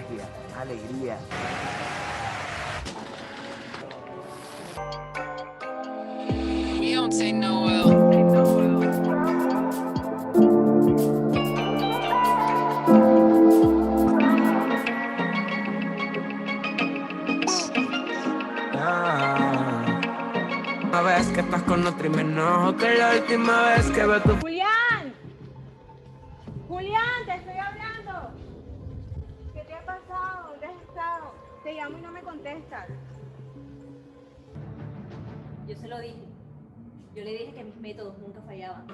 magia, alegría. We don't take no L. Una vez que estás con otro y me enojo que la última vez que veo tu... ¡Julián! ¡Julián, te estoy hablando! ¿Qué te ha pasado? ¿Dónde has estado? Te llamo y no me contestas. Yo se lo dije. Yo le dije que mis métodos nunca fallaban.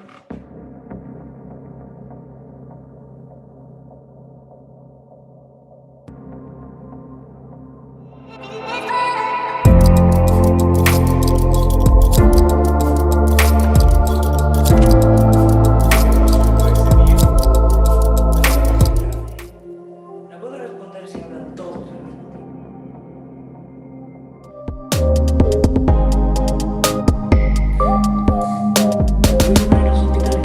No puedo responder si hablan todos al mismo tiempo. Voy a los hospitales.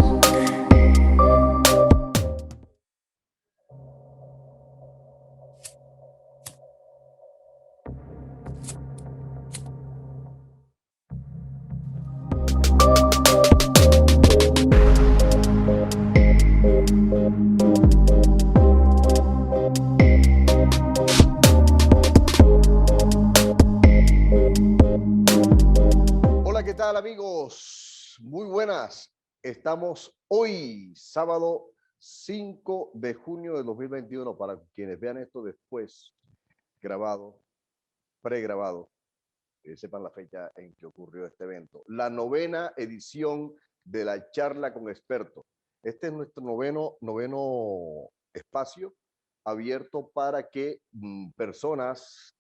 Hola, ¿qué tal amigos? Muy buenas. Estamos hoy, sábado 5 de junio de 2021, para quienes vean esto después, grabado, pregrabado, sepan la fecha en que ocurrió este evento. La 9ª edición de la charla con expertos. Este es nuestro noveno espacio abierto para que personas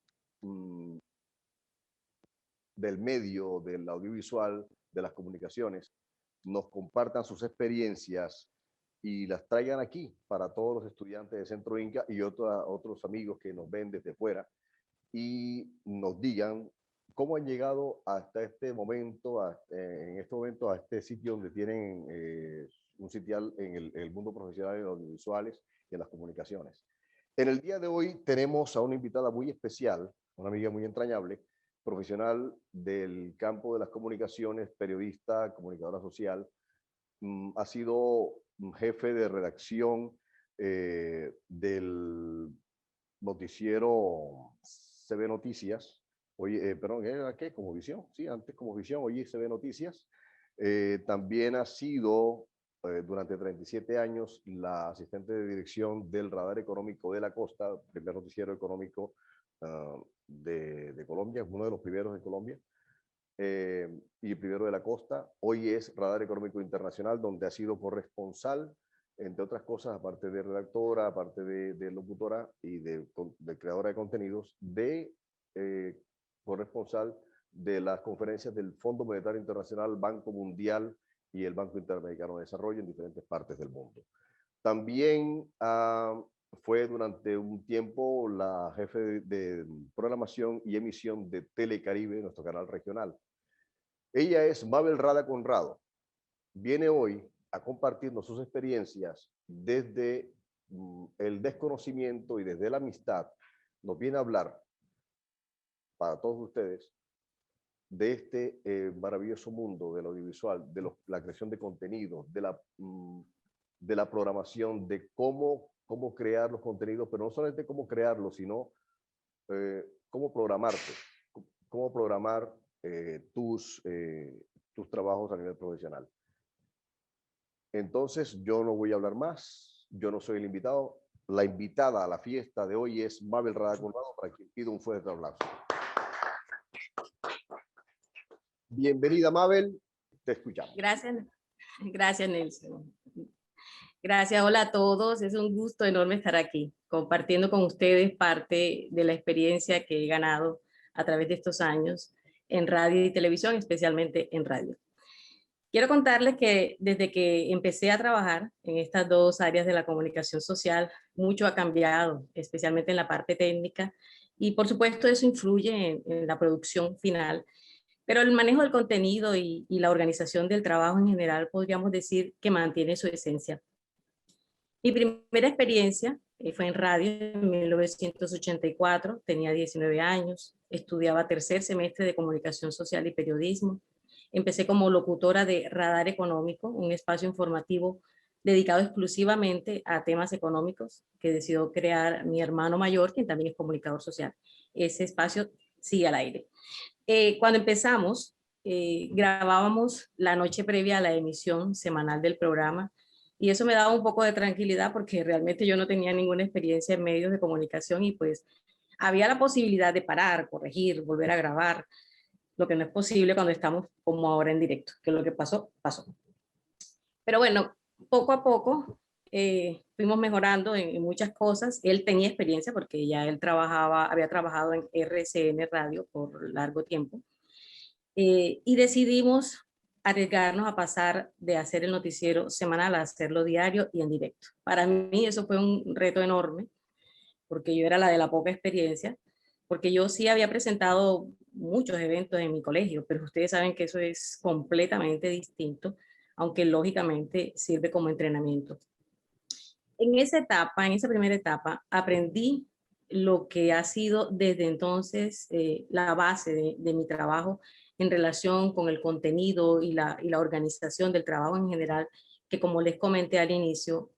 del medio, del audiovisual, de las comunicaciones, nos compartan sus experiencias y las traigan aquí para todos los estudiantes de Centro Inca y otros amigos que nos ven desde fuera y nos digan cómo han llegado hasta este momento, a este sitio donde tienen un sitial en el mundo profesional, en los audiovisuales y en las comunicaciones. En el día de hoy tenemos a una invitada muy especial, una amiga muy entrañable, profesional del campo de las comunicaciones, periodista, comunicadora social. Ha sido jefe de redacción del noticiero CB Noticias. Hoy, perdón, ¿era qué? ¿Como Visión? Sí, antes como Visión, hoy CB Noticias. También ha sido durante 37 años la asistente de dirección del Radar Económico de la Costa, primer noticiero económico de Colombia, uno de los primeros de Colombia, y el primero de la costa. Hoy es Radar Económico Internacional, donde ha sido corresponsal, entre otras cosas, aparte de redactora, aparte de locutora y de creadora de contenidos, corresponsal de las conferencias del Fondo Monetario Internacional, Banco Mundial y el Banco Interamericano de Desarrollo en diferentes partes del mundo. También fue durante un tiempo la jefe de programación y emisión de Telecaribe, nuestro canal regional. Ella es Mabel Rada Conrado. Viene hoy a compartirnos sus experiencias desde el desconocimiento y desde la amistad. Nos viene a hablar para todos ustedes de este maravilloso mundo del audiovisual, de la creación de contenidos, de la programación, de cómo crear los contenidos, pero no solamente cómo crearlos, sino cómo programarte, cómo programar tus trabajos a nivel profesional. Entonces, yo no voy a hablar más, yo no soy el invitado. La invitada a la fiesta de hoy es Mabel Rada Conrado, para quien pido un fuerte aplauso. Bienvenida, Mabel, te escuchamos. Gracias Nelson. Gracias, hola a todos. Es un gusto enorme estar aquí, compartiendo con ustedes parte de la experiencia que he ganado a través de estos años en radio y televisión, especialmente en radio. Quiero contarles que desde que empecé a trabajar en estas dos áreas de la comunicación social, mucho ha cambiado, especialmente en la parte técnica, y por supuesto eso influye en la producción final. Pero el manejo del contenido y la organización del trabajo en general podríamos decir que mantiene su esencia. Mi primera experiencia fue en radio en 1984, tenía 19 años, estudiaba tercer semestre de comunicación social y periodismo. Empecé como locutora de Radar Económico, un espacio informativo dedicado exclusivamente a temas económicos que decidió crear mi hermano mayor, quien también es comunicador social. Ese espacio sigue al aire. Cuando empezamos, grabábamos la noche previa a la emisión semanal del programa, y eso me daba un poco de tranquilidad porque realmente yo no tenía ninguna experiencia en medios de comunicación y pues había la posibilidad de parar, corregir, volver a grabar, lo que no es posible cuando estamos como ahora en directo, que lo que pasó, pasó. Pero bueno, poco a poco fuimos mejorando en muchas cosas. Él tenía experiencia porque ya él había trabajado en RCN Radio por largo tiempo. Y decidimos arriesgarnos a pasar de hacer el noticiero semanal a hacerlo diario y en directo. Para mí eso fue un reto enorme, porque yo era la de la poca experiencia, porque yo sí había presentado muchos eventos en mi colegio, pero ustedes saben que eso es completamente distinto, aunque lógicamente sirve como entrenamiento. En esa etapa, en esa primera etapa, aprendí lo que ha sido desde entonces la base de mi trabajo en relación con el contenido y la organización del trabajo en general, que como les comenté al inicio,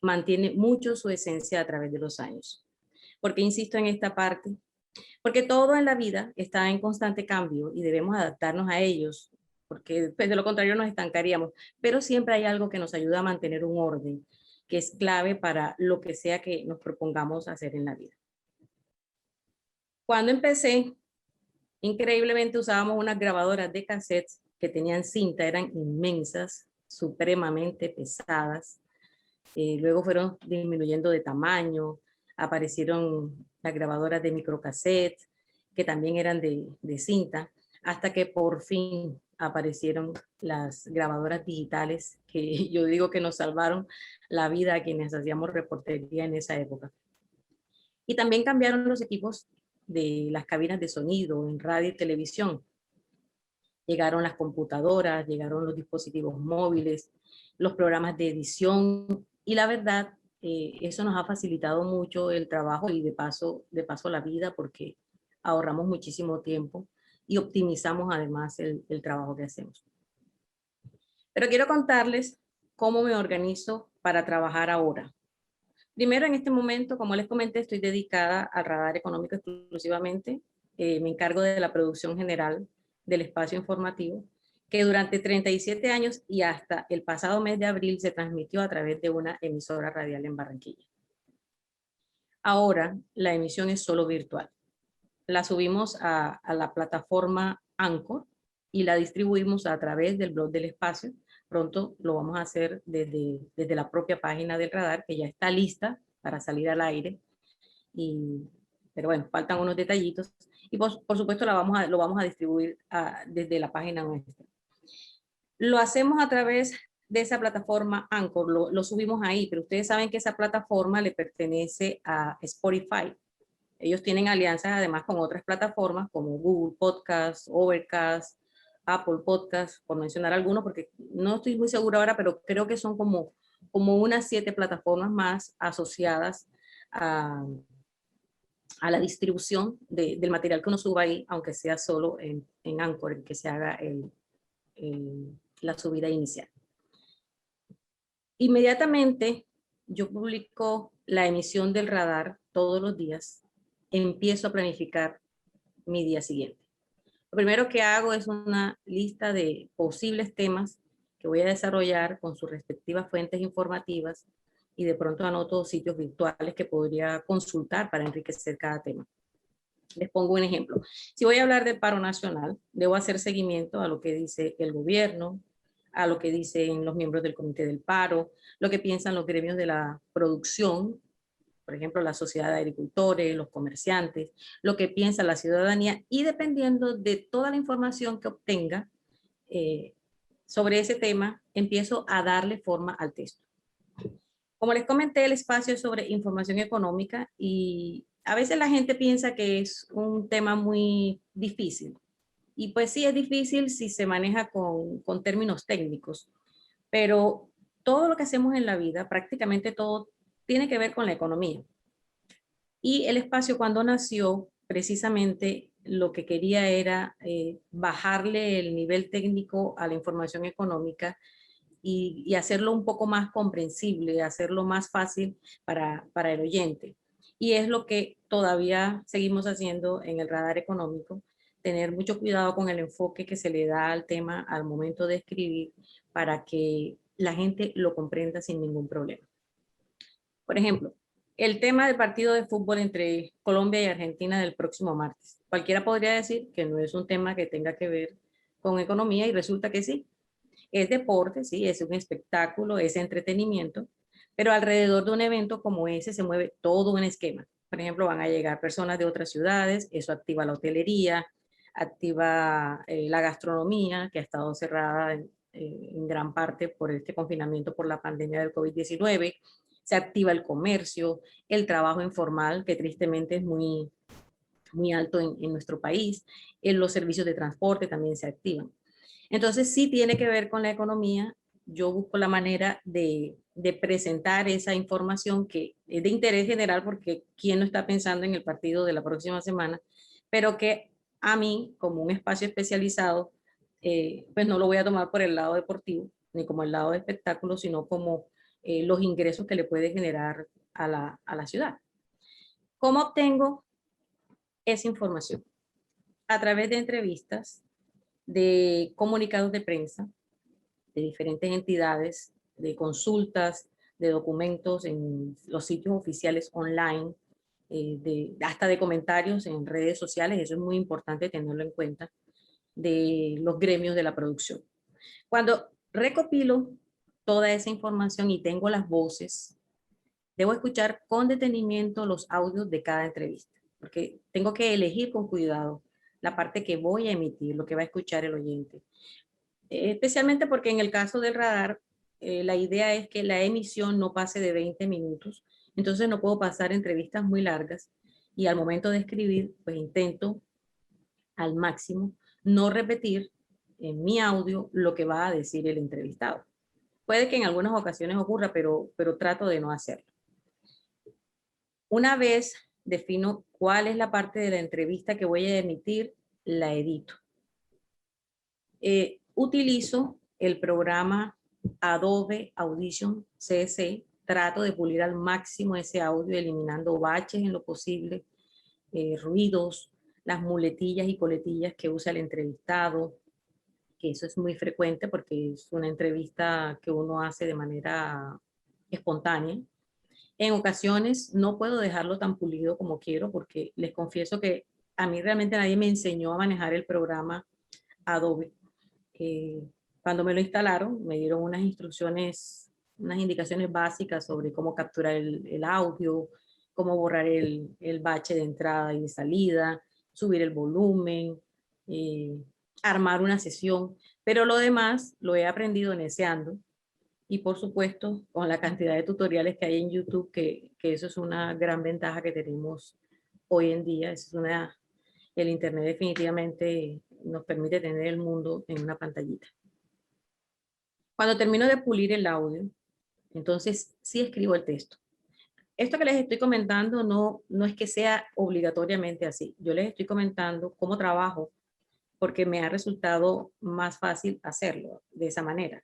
mantiene mucho su esencia a través de los años. ¿Por qué insisto en esta parte? Porque todo en la vida está en constante cambio y debemos adaptarnos a ellos, porque pues, de lo contrario nos estancaríamos, pero siempre hay algo que nos ayuda a mantener un orden, que es clave para lo que sea que nos propongamos hacer en la vida. Cuando empecé, increíblemente usábamos unas grabadoras de cassettes que tenían cinta, eran inmensas, supremamente pesadas. Luego fueron disminuyendo de tamaño, aparecieron las grabadoras de microcassette, que también eran de cinta, hasta que por fin aparecieron las grabadoras digitales, que yo digo que nos salvaron la vida a quienes hacíamos reportería en esa época. Y también cambiaron los equipos de las cabinas de sonido en radio y televisión. Llegaron las computadoras, llegaron los dispositivos móviles, los programas de edición, y la verdad, eso nos ha facilitado mucho el trabajo y de paso la vida, porque ahorramos muchísimo tiempo y optimizamos además el trabajo que hacemos. Pero quiero contarles cómo me organizo para trabajar ahora. Primero, en este momento, como les comenté, estoy dedicada al Radar Económico exclusivamente. Me encargo de la producción general del espacio informativo, que durante 37 años y hasta el pasado mes de abril se transmitió a través de una emisora radial en Barranquilla. Ahora la emisión es solo virtual. La subimos a la plataforma Anchor y la distribuimos a través del blog del espacio. Pronto lo vamos a hacer desde la propia página del Radar, que ya está lista para salir al aire. Pero bueno, faltan unos detallitos. Y por supuesto lo vamos a distribuir desde la página nuestra. Lo hacemos a través de esa plataforma Anchor, lo subimos ahí, pero ustedes saben que esa plataforma le pertenece a Spotify. Ellos tienen alianzas además con otras plataformas como Google Podcast, Overcast, Apple Podcast, por mencionar algunos, porque no estoy muy segura ahora, pero creo que son como unas 7 plataformas más asociadas a la distribución del material que uno suba ahí, aunque sea solo en Anchor, en que se haga la subida inicial. Inmediatamente yo publico la emisión del Radar todos los días, empiezo a planificar mi día siguiente. Lo primero que hago es una lista de posibles temas que voy a desarrollar con sus respectivas fuentes informativas, y de pronto anoto sitios virtuales que podría consultar para enriquecer cada tema. Les pongo un ejemplo. Si voy a hablar del paro nacional, debo hacer seguimiento a lo que dice el gobierno, a lo que dicen los miembros del comité del paro, lo que piensan los gremios de la producción, por ejemplo, la sociedad de agricultores, los comerciantes, lo que piensa la ciudadanía, y dependiendo de toda la información que obtenga sobre ese tema, empiezo a darle forma al texto. Como les comenté, el espacio es sobre información económica y a veces la gente piensa que es un tema muy difícil. Y pues sí, es difícil si se maneja con términos técnicos, pero todo lo que hacemos en la vida, prácticamente todo, tiene que ver con la economía. Y el espacio cuando nació, precisamente lo que quería era bajarle el nivel técnico a la información económica y hacerlo un poco más comprensible, hacerlo más fácil para el oyente. Y es lo que todavía seguimos haciendo en el radar económico, tener mucho cuidado con el enfoque que se le da al tema al momento de escribir para que la gente lo comprenda sin ningún problema. Por ejemplo, el tema del partido de fútbol entre Colombia y Argentina del próximo martes. Cualquiera podría decir que no es un tema que tenga que ver con economía y resulta que sí. Es deporte, sí, es un espectáculo, es entretenimiento, pero alrededor de un evento como ese se mueve todo un esquema. Por ejemplo, van a llegar personas de otras ciudades, eso activa la hotelería, activa la gastronomía, que ha estado cerrada en gran parte por este confinamiento por la pandemia del COVID-19, se activa el comercio, el trabajo informal, que tristemente es muy alto en nuestro país, los servicios de transporte también se activan. Entonces sí tiene que ver con la economía. Yo busco la manera de presentar esa información que es de interés general porque quién no está pensando en el partido de la próxima semana, pero que a mí como un espacio especializado, pues no lo voy a tomar por el lado deportivo ni como el lado de espectáculo, sino como los ingresos que le puede generar a la ciudad. ¿Cómo obtengo esa información? A través de entrevistas, de comunicados de prensa, de diferentes entidades, de consultas, de documentos en los sitios oficiales online, hasta de comentarios en redes sociales, eso es muy importante tenerlo en cuenta, de los gremios de la producción. Cuando recopilo toda esa información y tengo las voces, debo escuchar con detenimiento los audios de cada entrevista, porque tengo que elegir con cuidado la parte que voy a emitir, lo que va a escuchar el oyente. Especialmente porque en el caso del radar, la idea es que la emisión no pase de 20 minutos, entonces no puedo pasar entrevistas muy largas y al momento de escribir, pues intento al máximo no repetir en mi audio lo que va a decir el entrevistado. Puede que en algunas ocasiones ocurra, pero trato de no hacerlo. Una vez defino cuál es la parte de la entrevista que voy a emitir, la edito. Utilizo el programa Adobe Audition CC, trato de pulir al máximo ese audio, eliminando baches en lo posible, ruidos, las muletillas y coletillas que usa el entrevistado, que eso es muy frecuente porque es una entrevista que uno hace de manera espontánea. En ocasiones no puedo dejarlo tan pulido como quiero porque les confieso que a mí realmente nadie me enseñó a manejar el programa Adobe. Cuando me lo instalaron, me dieron unas instrucciones, unas indicaciones básicas sobre cómo capturar el audio, cómo borrar el bache de entrada y de salida, subir el volumen, armar una sesión, pero lo demás lo he aprendido neceando y por supuesto con la cantidad de tutoriales que hay en YouTube, que eso es una gran ventaja que tenemos hoy en día. El internet definitivamente nos permite tener el mundo en una pantallita. Cuando termino de pulir el audio, entonces sí escribo el texto. Esto que les estoy comentando no es que sea obligatoriamente así. Yo les estoy comentando cómo trabajo porque me ha resultado más fácil hacerlo de esa manera.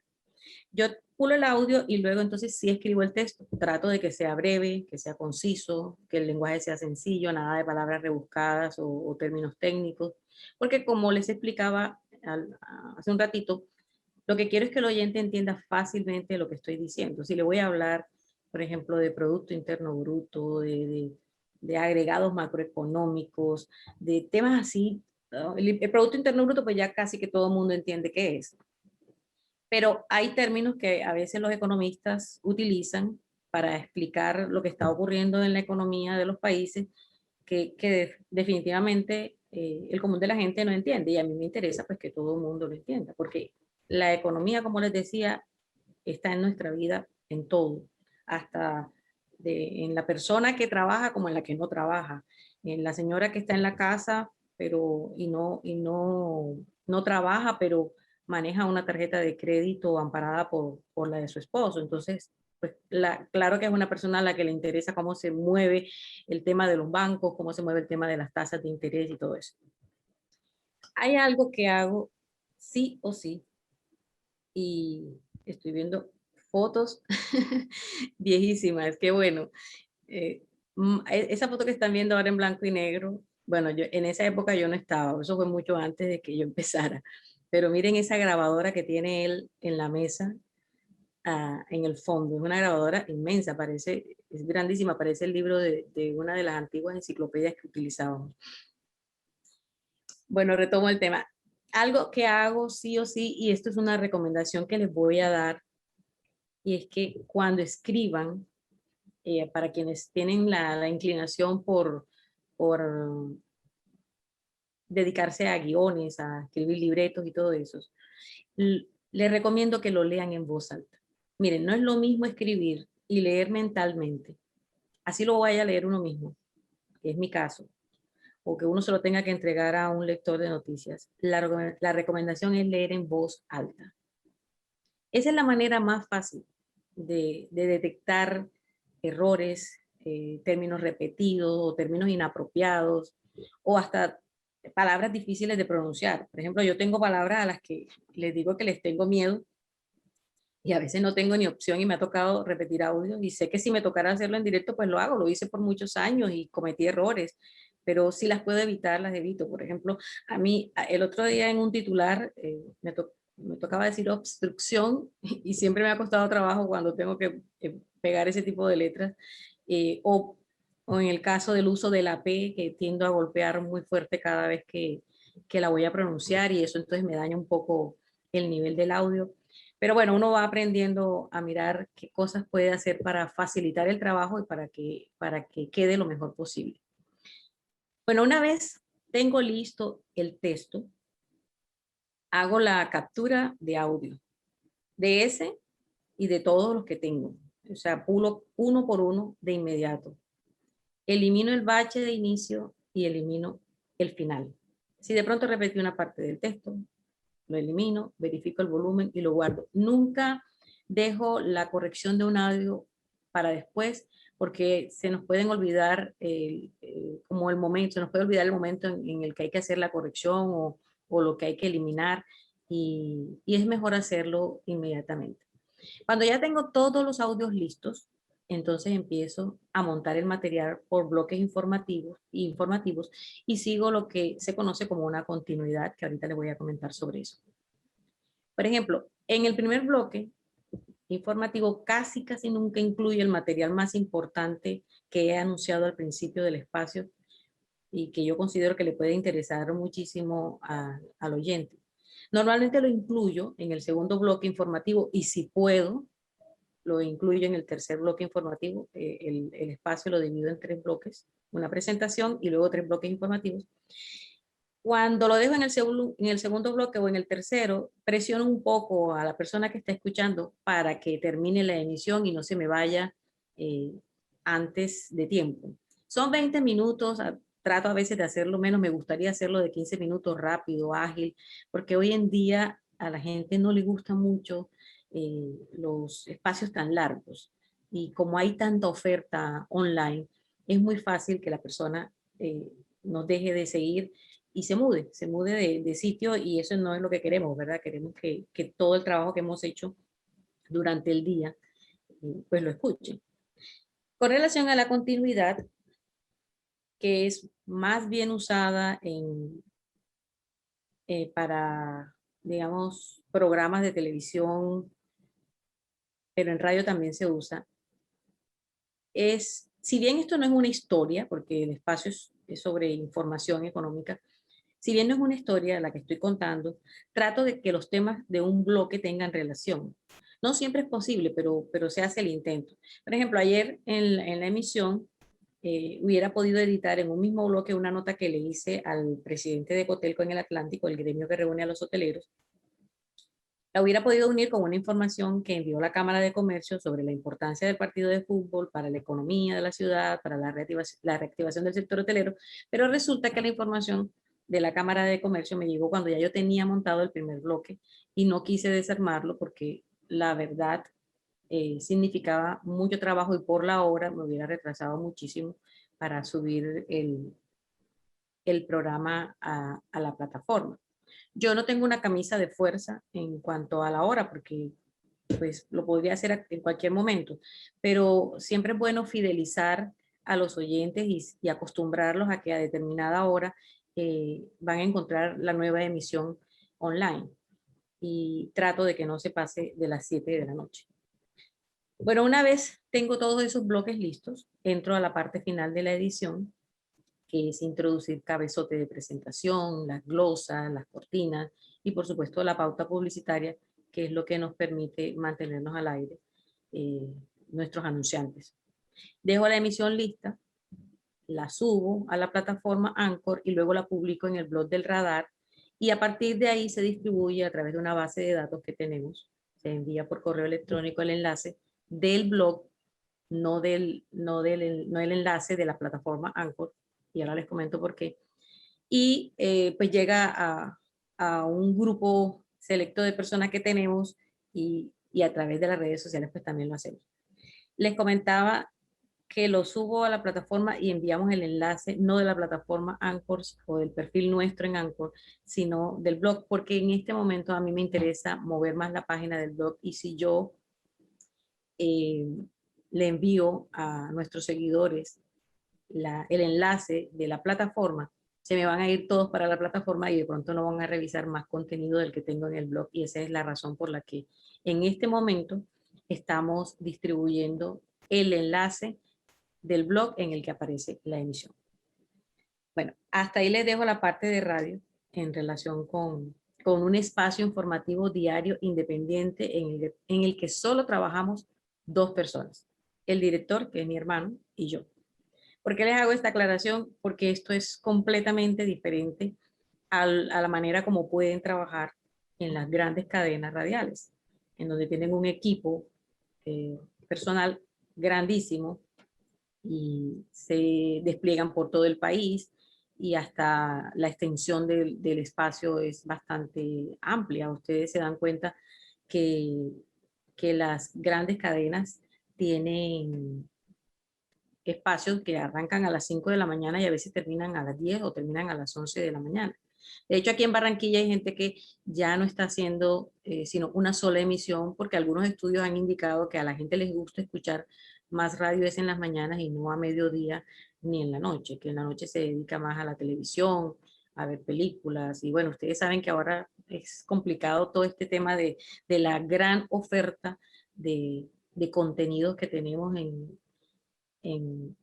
Yo pulo el audio y luego entonces sí escribo el texto. Trato de que sea breve, que sea conciso, que el lenguaje sea sencillo, nada de palabras rebuscadas o términos técnicos, porque como les explicaba hace un ratito, lo que quiero es que el oyente entienda fácilmente lo que estoy diciendo. Si le voy a hablar, por ejemplo, de Producto Interno Bruto, de agregados macroeconómicos, de temas así, el Producto Interno Bruto pues ya casi que todo el mundo entiende qué es. Pero hay términos que a veces los economistas utilizan para explicar lo que está ocurriendo en la economía de los países que definitivamente el común de la gente no entiende y a mí me interesa pues que todo el mundo lo entienda porque la economía, como les decía, está en nuestra vida en todo, hasta en la persona que trabaja como en la que no trabaja, en la señora que está en la casa pero no trabaja pero maneja una tarjeta de crédito amparada por la de su esposo. Entonces, pues claro que es una persona a la que le interesa cómo se mueve el tema de los bancos, cómo se mueve el tema de las tasas de interés y todo eso. Hay algo que hago sí o sí, y estoy viendo fotos viejísimas, qué bueno. Esa foto que están viendo ahora en blanco y negro, bueno, en esa época yo no estaba, eso fue mucho antes de que yo empezara, pero miren esa grabadora que tiene él en la mesa, en el fondo, es una grabadora inmensa, parece, es grandísima, parece el libro de una de las antiguas enciclopedias que utilizábamos. Bueno, retomo el tema. Algo que hago sí o sí, y esto es una recomendación que les voy a dar, y es que cuando escriban, para quienes tienen la inclinación por dedicarse a guiones, a escribir libretos y todo eso, les recomiendo que lo lean en voz alta. Miren, no es lo mismo escribir y leer mentalmente. Así lo vaya a leer uno mismo, que es mi caso, o que uno se lo tenga que entregar a un lector de noticias. La recomendación es leer en voz alta. Esa es la manera más fácil de detectar errores, términos repetidos o términos inapropiados, o hasta palabras difíciles de pronunciar. Por ejemplo, yo tengo palabras a las que les digo que les tengo miedo y a veces no tengo ni opción y me ha tocado repetir audios y sé que si me tocara hacerlo en directo, pues lo hago. Lo hice por muchos años y cometí errores, pero si las puedo evitar, las evito. Por ejemplo, a mí el otro día en un titular me tocaba decir obstrucción y siempre me ha costado trabajo cuando tengo que pegar ese tipo de letras. O en el caso del uso de la P, que tiendo a golpear muy fuerte cada vez que la voy a pronunciar y eso entonces me daña un poco el nivel del audio. Pero bueno, uno va aprendiendo a mirar qué cosas puede hacer para facilitar el trabajo y para que quede lo mejor posible. Bueno, una vez tengo listo el texto, hago la captura de audio de ese y de todos los que tengo. O sea, pulo uno por uno de inmediato. Elimino el bache de inicio y elimino el final. Si de pronto repetí una parte del texto, lo elimino, verifico el volumen y lo guardo. Nunca dejo la corrección de un audio para después, porque se nos pueden olvidar como el momento, se nos puede olvidar el momento en el que hay que hacer la corrección o lo que hay que eliminar y es mejor hacerlo inmediatamente. Cuando ya tengo todos los audios listos, entonces empiezo a montar el material por bloques informativos y sigo lo que se conoce como una continuidad, que ahorita les voy a comentar sobre eso. Por ejemplo, en el primer bloque informativo casi nunca incluye el material más importante que he anunciado al principio del espacio y que yo considero que le puede interesar muchísimo al oyente. Normalmente lo incluyo en el segundo bloque informativo y si puedo, lo incluyo en el tercer bloque informativo. El espacio lo divido en 3 bloques, una presentación y luego 3 bloques informativos. Cuando lo dejo en el segundo bloque o en el tercero, presiono un poco a la persona que está escuchando para que termine la emisión y no se me vaya antes de tiempo. Son 20 minutos, trato a veces de hacerlo menos, me gustaría hacerlo de 15 minutos rápido, ágil, porque hoy en día a la gente no le gusta mucho los espacios tan largos y como hay tanta oferta online, es muy fácil que la persona nos deje de seguir y se mude de sitio y eso no es lo que queremos, ¿verdad? Queremos que todo el trabajo que hemos hecho durante el día, pues lo escuchen. Con relación a la continuidad, que es más bien usada para, digamos, programas de televisión, pero en radio también se usa, si bien esto no es una historia, porque el espacio es sobre información económica, si bien no es una historia la que estoy contando, trato de que los temas de un bloque tengan relación. No siempre es posible, pero se hace el intento. Por ejemplo, ayer en la emisión hubiera podido editar en un mismo bloque una nota que le hice al presidente de Cotelco en el Atlántico, el gremio que reúne a los hoteleros. La hubiera podido unir con una información que envió la Cámara de Comercio sobre la importancia del partido de fútbol para la economía de la ciudad, para la reactivación del sector hotelero, pero resulta que la información de la Cámara de Comercio me llegó cuando ya yo tenía montado el primer bloque y no quise desarmarlo porque la verdad significaba mucho trabajo y por la hora me hubiera retrasado muchísimo para subir el programa a la plataforma. Yo no tengo una camisa de fuerza en cuanto a la hora, porque pues lo podría hacer en cualquier momento, pero siempre es bueno fidelizar a los oyentes y acostumbrarlos a que a determinada hora van a encontrar la nueva emisión online, y trato de que no se pase de las 7 de la noche. Bueno, una vez tengo todos esos bloques listos, entro a la parte final de la edición, que es introducir cabezote de presentación, las glosas, las cortinas y por supuesto la pauta publicitaria, que es lo que nos permite mantenernos al aire, nuestros anunciantes. Dejo la emisión lista, la subo a la plataforma Anchor y luego la publico en el blog del Radar, y a partir de ahí se distribuye a través de una base de datos que tenemos. Se envía por correo electrónico el enlace del blog, no el enlace de la plataforma Anchor, y ahora les comento por qué. Y pues llega a un grupo selecto de personas que tenemos, y a través de las redes sociales pues también lo hacemos. Les comentaba que lo subo a la plataforma y enviamos el enlace no de la plataforma Anchor o del perfil nuestro en Anchor, sino del blog, porque en este momento a mí me interesa mover más la página del blog, y si yo le envío a nuestros seguidores el enlace de la plataforma, se me van a ir todos para la plataforma y de pronto no van a revisar más contenido del que tengo en el blog, y esa es la razón por la que en este momento estamos distribuyendo el enlace del blog en el que aparece la emisión. Bueno, hasta ahí les dejo la parte de radio en relación con un espacio informativo diario independiente en el que solo trabajamos 2 personas, el director, que es mi hermano, y yo. ¿Por qué les hago esta aclaración? Porque esto es completamente diferente a la manera como pueden trabajar en las grandes cadenas radiales, en donde tienen un equipo personal grandísimo y se despliegan por todo el país, y hasta la extensión del espacio es bastante amplia. Ustedes se dan cuenta que las grandes cadenas tienen espacios que arrancan a las 5 de la mañana y a veces terminan a las 10 o terminan a las 11 de la mañana. De hecho, aquí en Barranquilla hay gente que ya no está haciendo sino una sola emisión, porque algunos estudios han indicado que a la gente les gusta escuchar más radio es en las mañanas y no a mediodía ni en la noche, que en la noche se dedica más a la televisión, a ver películas. Y bueno, ustedes saben que ahora es complicado todo este tema de la gran oferta de contenidos que tenemos en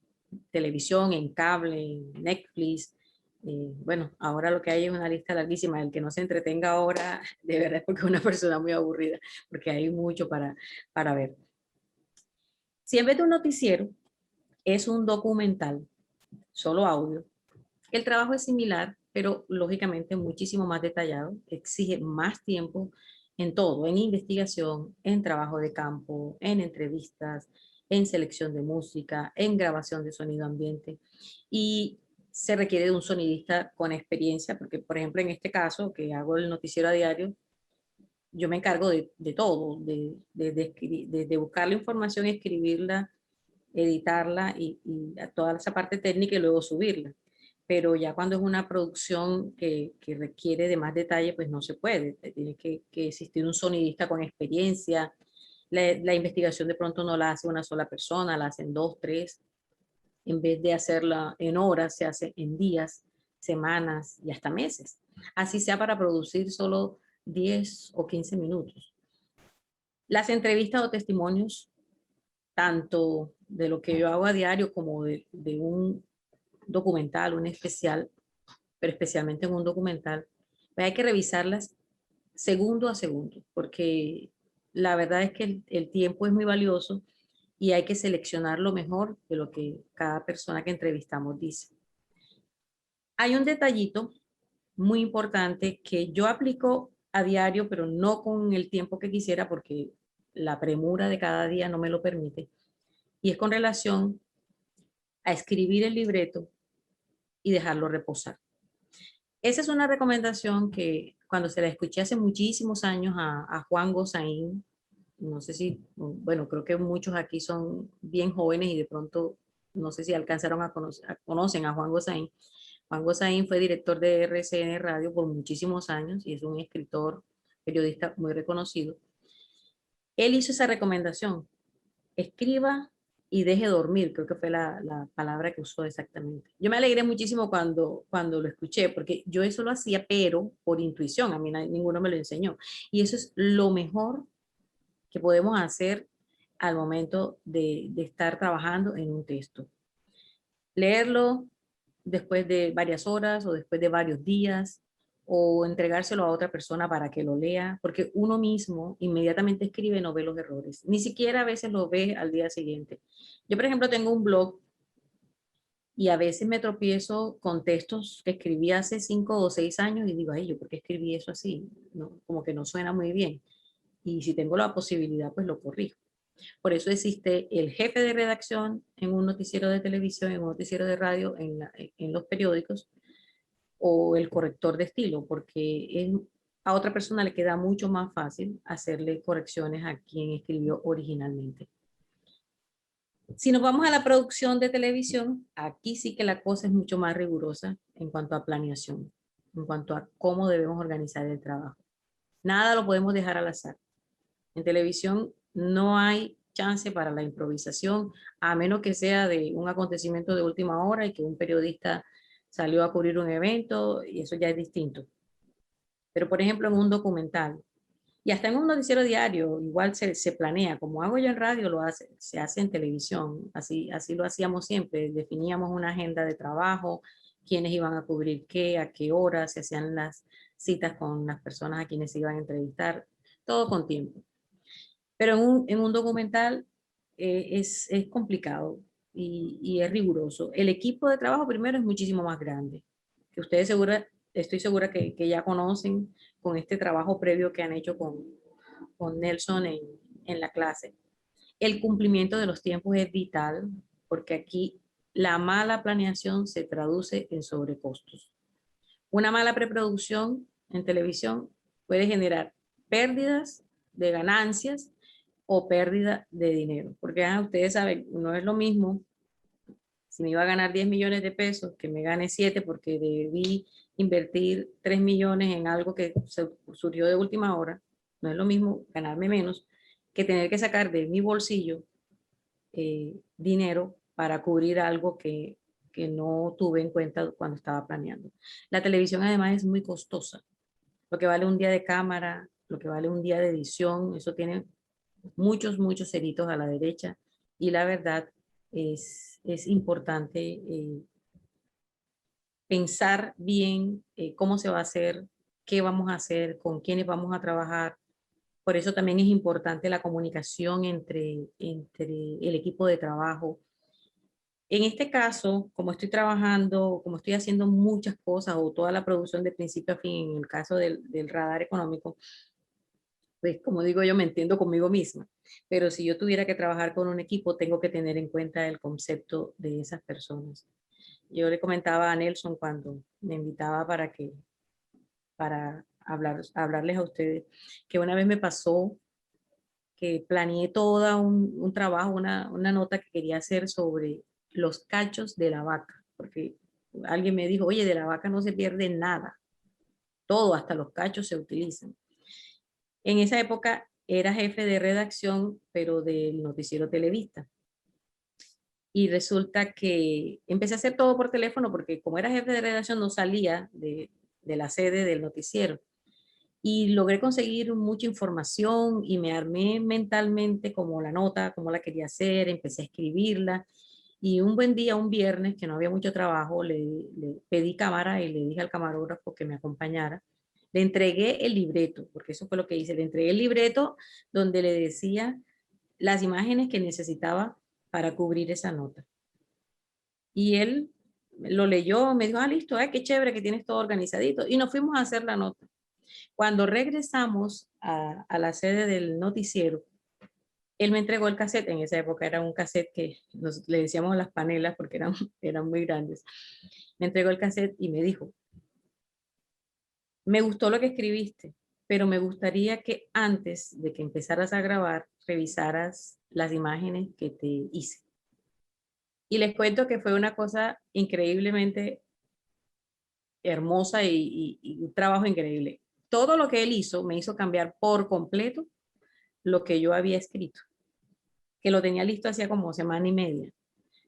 televisión, en cable, en Netflix. Bueno, ahora lo que hay es una lista larguísima. El que no se entretenga ahora, de verdad es porque es una persona muy aburrida, porque hay mucho para ver. Si en vez de un noticiero es un documental, solo audio, el trabajo es similar, pero lógicamente muchísimo más detallado, exige más tiempo en todo, en investigación, en trabajo de campo, en entrevistas, en selección de música, en grabación de sonido ambiente, y se requiere de un sonidista con experiencia, porque por ejemplo en este caso que hago el noticiero a diario, yo me encargo de todo, de buscar la información, escribirla, editarla y toda esa parte técnica y luego subirla. Pero ya cuando es una producción que requiere de más detalle, pues no se puede. Tiene que existir un sonidista con experiencia. La investigación de pronto no la hace una sola persona, la hacen 2, 3. En vez de hacerla en horas, se hace en días, semanas y hasta meses. Así sea para producir solo 10 o 15 minutos. Las entrevistas o testimonios, tanto de lo que yo hago a diario como de un documental, un especial, pero especialmente en un documental, pues hay que revisarlas segundo a segundo, porque la verdad es que el tiempo es muy valioso y hay que seleccionar lo mejor de lo que cada persona que entrevistamos dice. Hay un detallito muy importante que yo aplico a diario, pero no con el tiempo que quisiera porque la premura de cada día no me lo permite, y es con relación a escribir el libreto y dejarlo reposar. Esa es una recomendación que cuando se la escuché hace muchísimos años a Juan Gozaín, no sé si, bueno, creo que muchos aquí son bien jóvenes y de pronto, no sé si alcanzaron a conocer, conocen a Juan Gosaín. Juan Gosaín fue director de RCN Radio por muchísimos años y es un escritor, periodista muy reconocido. Él hizo esa recomendación: escriba y deje dormir, creo que fue la palabra que usó exactamente. Yo me alegré muchísimo cuando lo escuché, porque yo eso lo hacía, pero por intuición, a mí ninguno me lo enseñó. Y eso es lo mejor que podemos hacer al momento de estar trabajando en un texto. Leerlo después de varias horas o después de varios días, o entregárselo a otra persona para que lo lea, porque uno mismo inmediatamente escribe, no ve los errores, ni siquiera a veces lo ve al día siguiente. Yo, por ejemplo, tengo un blog y a veces me tropiezo con textos que escribí hace 5 o 6 años y digo, ay, ¿yo por qué escribí eso así? No, como que no suena muy bien. Y si tengo la posibilidad, pues lo corrijo. Por eso existe el jefe de redacción en un noticiero de televisión, en un noticiero de radio, en los periódicos, o el corrector de estilo, porque a otra persona le queda mucho más fácil hacerle correcciones a quien escribió originalmente. Si nos vamos a la producción de televisión, aquí sí que la cosa es mucho más rigurosa en cuanto a planeación, en cuanto a cómo debemos organizar el trabajo. Nada lo podemos dejar al azar. En televisión no hay chance para la improvisación, a menos que sea de un acontecimiento de última hora y que un periodista salió a cubrir un evento, y eso ya es distinto. Pero, por ejemplo, en un documental, y hasta en un noticiero diario, igual se planea, como hago yo en radio, se hace en televisión, así lo hacíamos siempre, definíamos una agenda de trabajo, quiénes iban a cubrir qué, a qué hora, se hacían las citas con las personas a quienes se iban a entrevistar, todo con tiempo. Pero en un documental es complicado y es riguroso. El equipo de trabajo primero es muchísimo más grande, que ustedes estoy segura que ya conocen con este trabajo previo que han hecho con Nelson en la clase. El cumplimiento de los tiempos es vital, porque aquí la mala planeación se traduce en sobrecostos. Una mala preproducción en televisión puede generar pérdidas de ganancias o pérdida de dinero, porque ustedes saben, no es lo mismo si me iba a ganar 10 millones de pesos que me gane 7 porque debí invertir 3 millones en algo que surgió de última hora. No es lo mismo ganarme menos que tener que sacar de mi bolsillo dinero para cubrir algo que no tuve en cuenta cuando estaba planeando. La televisión además es muy costosa. Lo que vale un día de cámara, lo que vale un día de edición, eso tiene muchos ceritos a la derecha, y la verdad es importante pensar bien cómo se va a hacer, qué vamos a hacer, con quiénes vamos a trabajar. Por eso también es importante la comunicación entre el equipo de trabajo. En este caso, como estoy trabajando, como estoy haciendo muchas cosas o toda la producción de principio a fin, en el caso del radar económico, pues como digo yo, me entiendo conmigo misma. Pero si yo tuviera que trabajar con un equipo, tengo que tener en cuenta el concepto de esas personas. Yo le comentaba a Nelson cuando me invitaba para hablarles a ustedes, que una vez me pasó que planeé todo un trabajo, una nota que quería hacer sobre los cachos de la vaca, porque alguien me dijo, oye, de la vaca no se pierde nada, todo, hasta los cachos se utilizan. En esa época era jefe de redacción, pero del noticiero Televista. Y resulta que empecé a hacer todo por teléfono porque como era jefe de redacción no salía de la sede del noticiero. Y logré conseguir mucha información y me armé mentalmente como la nota, como la quería hacer, empecé a escribirla. Y un buen día, un viernes, que no había mucho trabajo, le pedí cámara y le dije al camarógrafo que me acompañara. Le entregué el libreto, porque eso fue lo que hice. Le entregué el libreto donde le decía las imágenes que necesitaba para cubrir esa nota. Y él lo leyó, me dijo, listo, qué chévere que tienes todo organizadito. Y nos fuimos a hacer la nota. Cuando regresamos a la sede del noticiero, él me entregó el cassette. En esa época era un cassette que le decíamos las panelas porque eran muy grandes. Me entregó el cassette y me dijo, me gustó lo que escribiste, pero me gustaría que antes de que empezaras a grabar, revisaras las imágenes que te hice. Y les cuento que fue una cosa increíblemente hermosa y un trabajo increíble. Todo lo que él hizo me hizo cambiar por completo lo que yo había escrito, que lo tenía listo hacía como semana y media.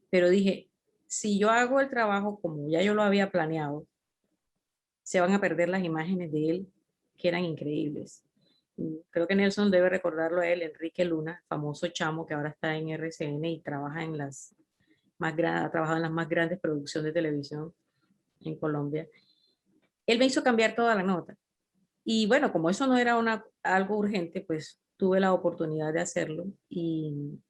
Pero dije, si yo hago el trabajo como ya yo lo había planeado, se van a perder las imágenes de él, que eran increíbles. Creo que Nelson debe recordarlo a él, Enrique Luna, famoso chamo que ahora está en RCN y trabaja en las ha trabajado en las más grandes producciones de televisión en Colombia. Él me hizo cambiar toda la nota. Y bueno, como eso no era algo urgente, pues tuve la oportunidad de hacerlo y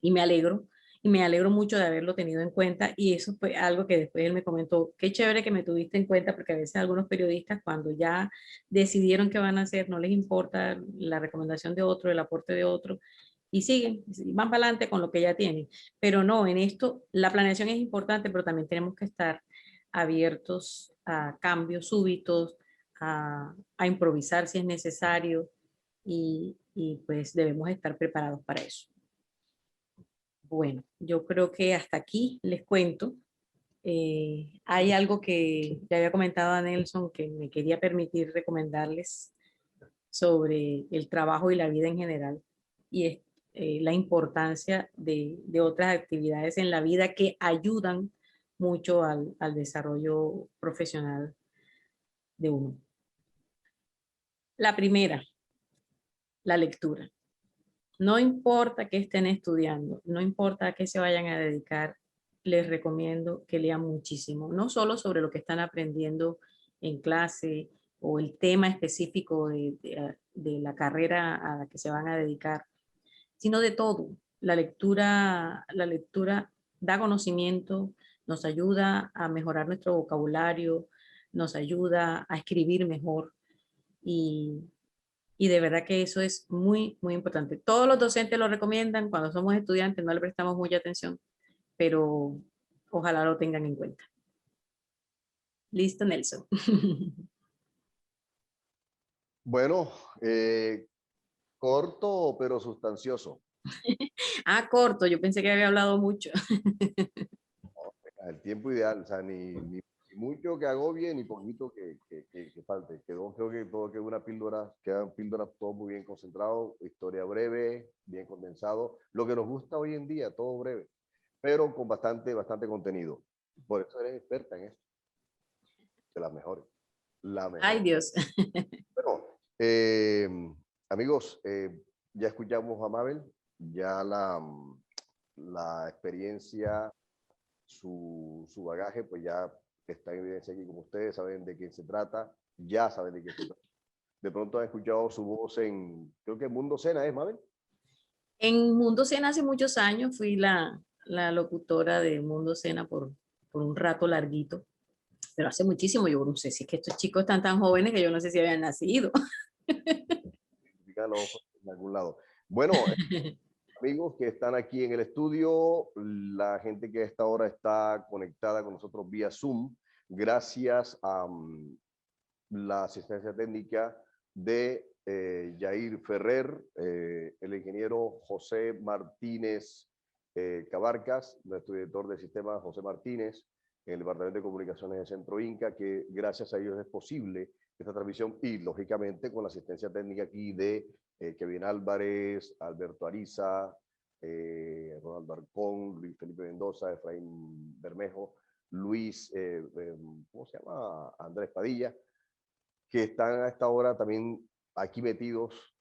me alegro. Y me alegro mucho de haberlo tenido en cuenta. Y eso fue algo que después él me comentó, qué chévere que me tuviste en cuenta, porque a veces algunos periodistas cuando ya decidieron qué van a hacer, no les importa la recomendación de otro, el aporte de otro, y siguen, van para adelante con lo que ya tienen. Pero no, en esto la planeación es importante, pero también tenemos que estar abiertos a cambios súbitos, a improvisar si es necesario, y pues debemos estar preparados para eso. Bueno, yo creo que hasta aquí les cuento. Hay algo que le había comentado a Nelson que me quería permitir recomendarles sobre el trabajo y la vida en general, y es la importancia de otras actividades en la vida que ayudan mucho al desarrollo profesional de uno. La primera, la lectura. No importa qué estén estudiando, no importa a qué se vayan a dedicar, les recomiendo que lean muchísimo, no solo sobre lo que están aprendiendo en clase o el tema específico de la carrera a la que se van a dedicar, sino de todo. La lectura da conocimiento, nos ayuda a mejorar nuestro vocabulario, nos ayuda a escribir mejor y y de verdad que eso es muy, muy importante. Todos los docentes lo recomiendan, cuando somos estudiantes no le prestamos mucha atención, pero ojalá lo tengan en cuenta. Listo, Nelson. Bueno, corto pero sustancioso. Ah, corto, yo pensé que había hablado mucho. El tiempo ideal, o sea, ni mucho que agobie, ni poquito que falte. Creo que todo quedó una píldora, quedan píldoras todo muy bien concentrado, historia breve, bien condensado. Lo que nos gusta hoy en día, todo breve, pero con bastante contenido. Por eso eres experta en esto, de las mejores. La mejor. Ay, Dios. Bueno, amigos, ya escuchamos a Mabel, ya la experiencia, su bagaje, pues ya está en evidencia aquí, como ustedes saben de quién se trata, ya saben de quién se trata. De pronto han escuchado su voz en, creo que Mundo Cena, ¿es, Mabel? En Mundo Cena hace muchos años fui la locutora de Mundo Cena por un rato larguito, pero hace muchísimo, yo no sé si es que estos chicos están tan jóvenes que yo no sé si habían nacido. En algún lado. Bueno, amigos que están aquí en el estudio, la gente que a esta hora está conectada con nosotros vía Zoom, gracias a la asistencia técnica de Yair Ferrer, el ingeniero José Martínez Cabarcas, nuestro director de sistemas José Martínez, en el Departamento de Comunicaciones de Centro Inca, que gracias a ellos es posible esta transmisión, y lógicamente con la asistencia técnica aquí de Kevin Álvarez, Alberto Ariza, Ronaldo Arcón, Luis Felipe Mendoza, Efraín Bermejo, Luis, ¿cómo se llama? Andrés Padilla, que están a esta hora también aquí metidos,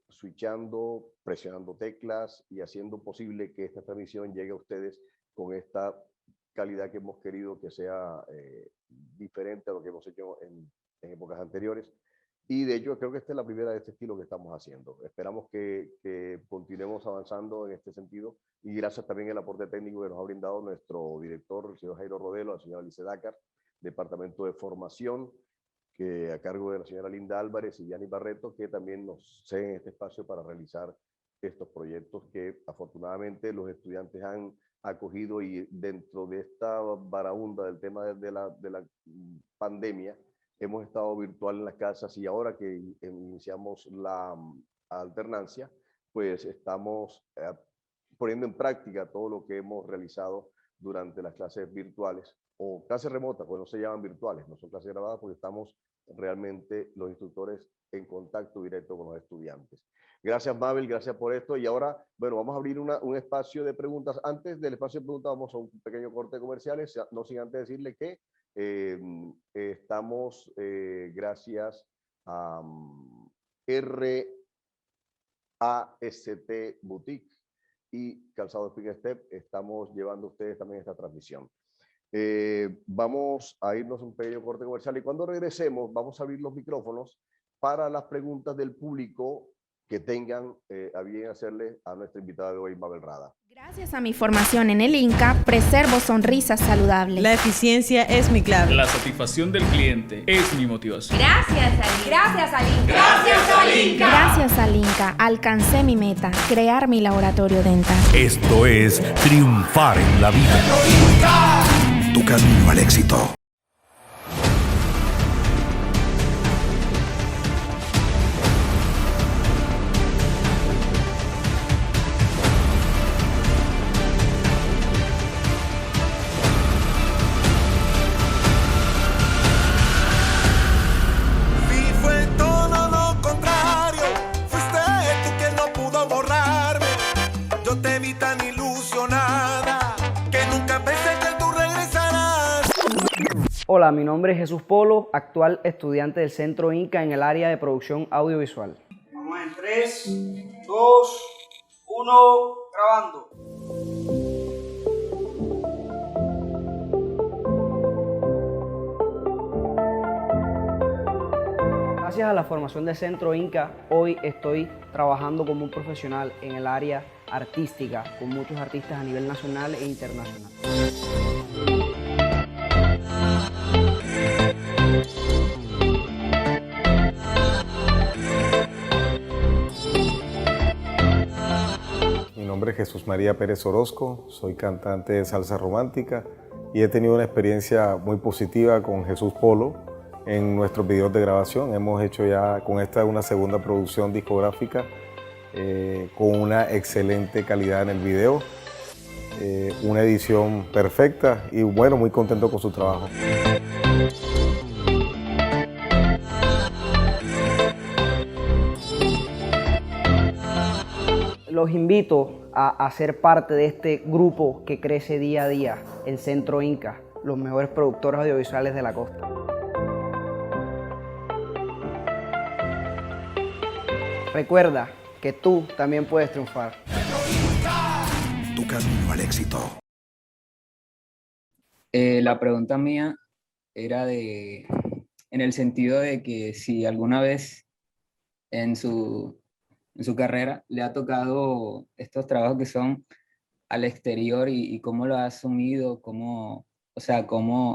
switchando, presionando teclas y haciendo posible que esta transmisión llegue a ustedes con esta calidad que hemos querido que sea diferente a lo que hemos hecho en épocas anteriores. Y de hecho creo que esta es la primera de este estilo que estamos haciendo. Esperamos que continuemos avanzando en este sentido, y gracias también al aporte técnico que nos ha brindado nuestro director, el señor Jairo Rodelo, la señora Alice Dácar, Departamento de Formación, que a cargo de la señora Linda Álvarez y Yanni Barreto, que también nos ceden este espacio para realizar estos proyectos que afortunadamente los estudiantes han acogido, y dentro de esta varaunda del tema de la pandemia, hemos estado virtual en las casas y ahora que iniciamos la alternancia, pues estamos poniendo en práctica todo lo que hemos realizado durante las clases virtuales o clases remotas, pues no se llaman virtuales, no son clases grabadas porque estamos realmente los instructores en contacto directo con los estudiantes. Gracias, Mabel, gracias por esto. Y ahora, bueno, vamos a abrir un espacio de preguntas. Antes del espacio de preguntas vamos a un pequeño corte de comerciales, no sin antes decirle que estamos, gracias a RAST Boutique y Calzado Spin Step, estamos llevando a ustedes también esta transmisión. Vamos a irnos a un pequeño corte comercial y cuando regresemos vamos a abrir los micrófonos para las preguntas del público que tengan a bien hacerle a nuestra invitada de hoy, Mabel Rada. Gracias a mi formación en el Inca, preservo sonrisas saludables. La eficiencia es mi clave. La satisfacción del cliente es mi motivación. Gracias al Inca. Gracias al Inca. Gracias al Inca, alcancé mi meta, crear mi laboratorio dental. Esto es triunfar en la vida. Tu camino al éxito. Hola, mi nombre es Jesús Polo, actual estudiante del Centro Inca en el área de producción audiovisual. Vamos en 3, 2, 1, grabando. Gracias a la formación del Centro Inca, hoy estoy trabajando como un profesional en el área artística con muchos artistas a nivel nacional e internacional. Mi nombre es Jesús María Pérez Orozco, soy cantante de salsa romántica y he tenido una experiencia muy positiva con Jesús Polo en nuestros videos de grabación. Hemos hecho ya con esta una segunda producción discográfica con una excelente calidad en el video, una edición perfecta y bueno, muy contento con su trabajo. Los invito a ser parte de este grupo que crece día a día, el Centro Inca, los mejores productores audiovisuales de la costa. Recuerda que tú también puedes triunfar. Tu camino al éxito. La pregunta mía era en el sentido de que si alguna vez en su carrera le ha tocado estos trabajos que son al exterior y cómo lo ha asumido,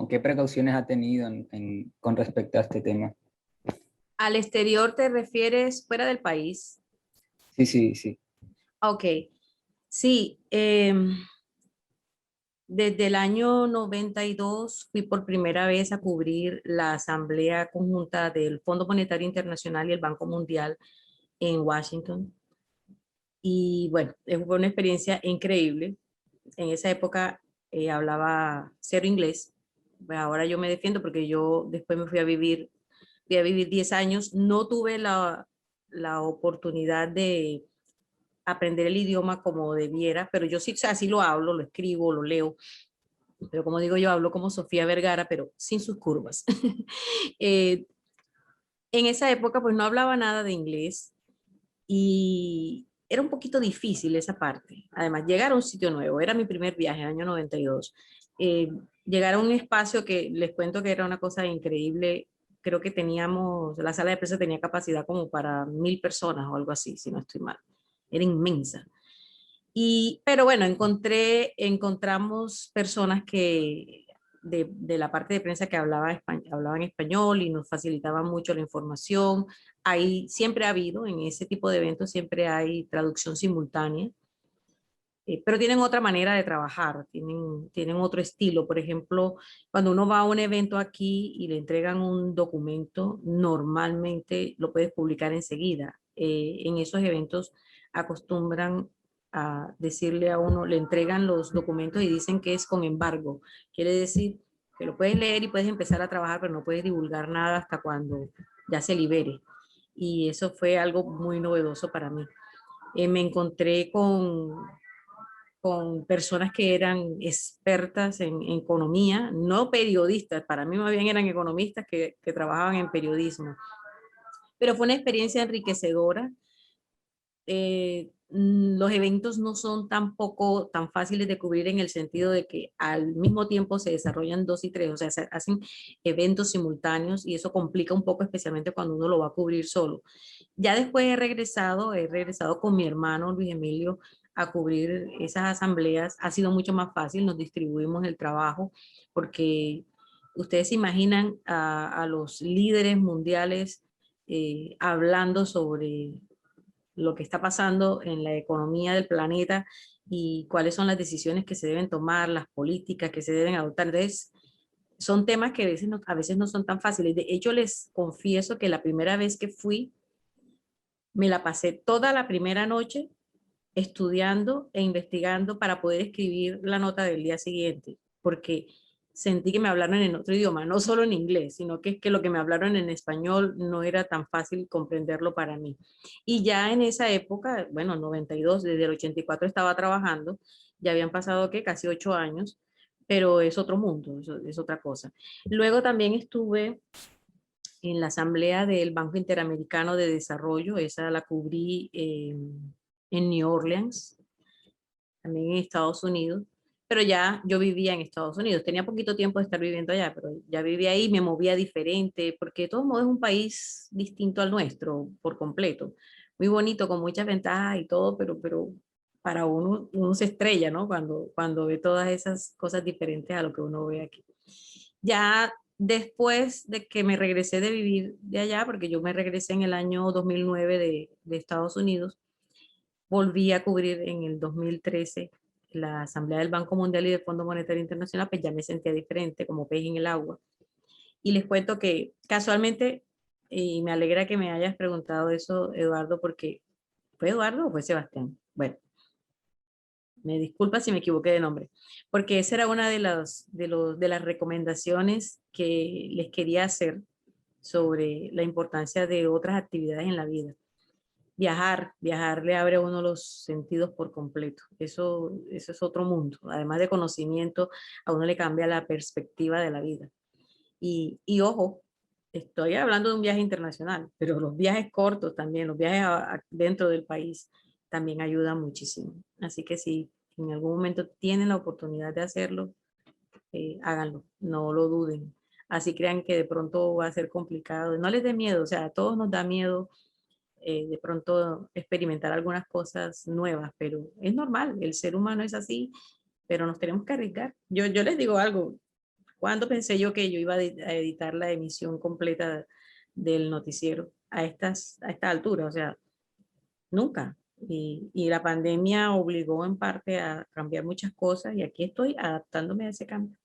qué precauciones ha tenido con respecto a este tema. ¿Al exterior te refieres fuera del país? Sí. Ok, sí. Desde el año 92 fui por primera vez a cubrir la asamblea conjunta del Fondo Monetario Internacional y el Banco Mundial en Washington. Y bueno, fue una experiencia increíble. En esa época hablaba cero inglés. Pues ahora yo me defiendo porque yo después me fui a vivir 10 años. No tuve la oportunidad de aprender el idioma como debiera, pero yo sí, o sea, sí lo hablo, lo escribo, lo leo. Pero como digo, yo hablo como Sofía Vergara, pero sin sus curvas. En esa época pues no hablaba nada de inglés y era un poquito difícil esa parte. Además, llegar a un sitio nuevo, era mi primer viaje, el año 92. Llegar a un espacio que les cuento que era una cosa increíble. Creo que la sala de prensa tenía capacidad como para 1000 personas o algo así, si no estoy mal. Era inmensa. Pero bueno, encontramos personas que de la parte de prensa que hablaban español y nos facilitaban mucho la información. Ahí siempre ha habido, en ese tipo de eventos siempre hay traducción simultánea. pero tienen otra manera de trabajar, tienen otro estilo. Por ejemplo, cuando uno va a un evento aquí y le entregan un documento, normalmente lo puedes publicar enseguida. En esos eventos acostumbran a decirle a uno, le entregan los documentos y dicen que es con embargo. Quiere decir que lo puedes leer y puedes empezar a trabajar, pero no puedes divulgar nada hasta cuando ya se libere. Y eso fue algo muy novedoso para mí. Me encontré con personas que eran expertas en economía, no periodistas, para mí más bien eran economistas que trabajaban en periodismo. Pero fue una experiencia enriquecedora. Los eventos no son tampoco tan fáciles de cubrir en el sentido de que al mismo tiempo se desarrollan 2 y 3, o sea, se hacen eventos simultáneos y eso complica un poco, especialmente cuando uno lo va a cubrir solo. Ya después he regresado con mi hermano Luis Emilio a cubrir esas asambleas. Ha sido mucho más fácil, nos distribuimos el trabajo porque ustedes se imaginan a los líderes mundiales hablando sobre lo que está pasando en la economía del planeta y cuáles son las decisiones que se deben tomar, las políticas que se deben adoptar. Entonces, son temas que a veces no son tan fáciles. De hecho, les confieso que la primera vez que fui, me la pasé toda la primera noche estudiando e investigando para poder escribir la nota del día siguiente, porque sentí que me hablaron en otro idioma, no solo en inglés, sino que es que lo que me hablaron en español no era tan fácil comprenderlo para mí. Y ya en esa época, bueno, 92, desde el 84 estaba trabajando, ya habían pasado que casi 8 años, pero es otro mundo, es otra cosa. Luego también estuve en la asamblea del Banco Interamericano de Desarrollo, esa la cubrí en New Orleans, también en Estados Unidos, pero ya yo vivía en Estados Unidos. Tenía poquito tiempo de estar viviendo allá, pero ya vivía ahí, me movía diferente, porque de todos modos es un país distinto al nuestro por completo. Muy bonito, con muchas ventajas y todo, pero para uno se estrella, ¿no? Cuando ve todas esas cosas diferentes a lo que uno ve aquí. Ya después de que me regresé de vivir de allá, porque yo me regresé en el año 2009 de Estados Unidos, volví a cubrir en el 2013 la Asamblea del Banco Mundial y del Fondo Monetario Internacional, pues ya me sentía diferente, como pez en el agua. Y les cuento que casualmente, y me alegra que me hayas preguntado eso, Eduardo, porque ¿fue Eduardo o fue Sebastián? Bueno, me disculpa si me equivoqué de nombre, porque esa era una de las recomendaciones que les quería hacer sobre la importancia de otras actividades en la vida. Viajar le abre a uno los sentidos por completo. Eso es otro mundo. Además de conocimiento, a uno le cambia la perspectiva de la vida. Y ojo, estoy hablando de un viaje internacional, pero los viajes cortos también, los viajes dentro del país también ayudan muchísimo. Así que si en algún momento tienen la oportunidad de hacerlo, háganlo, no lo duden. Así crean que de pronto va a ser complicado. No les dé miedo, o sea, a todos nos da miedo de pronto experimentar algunas cosas nuevas, pero es normal, el ser humano es así, pero nos tenemos que arriesgar. Yo les digo algo, ¿cuándo pensé yo que yo iba a editar la emisión completa del noticiero a esta altura? O sea, nunca. Y la pandemia obligó en parte a cambiar muchas cosas y aquí estoy adaptándome a ese cambio.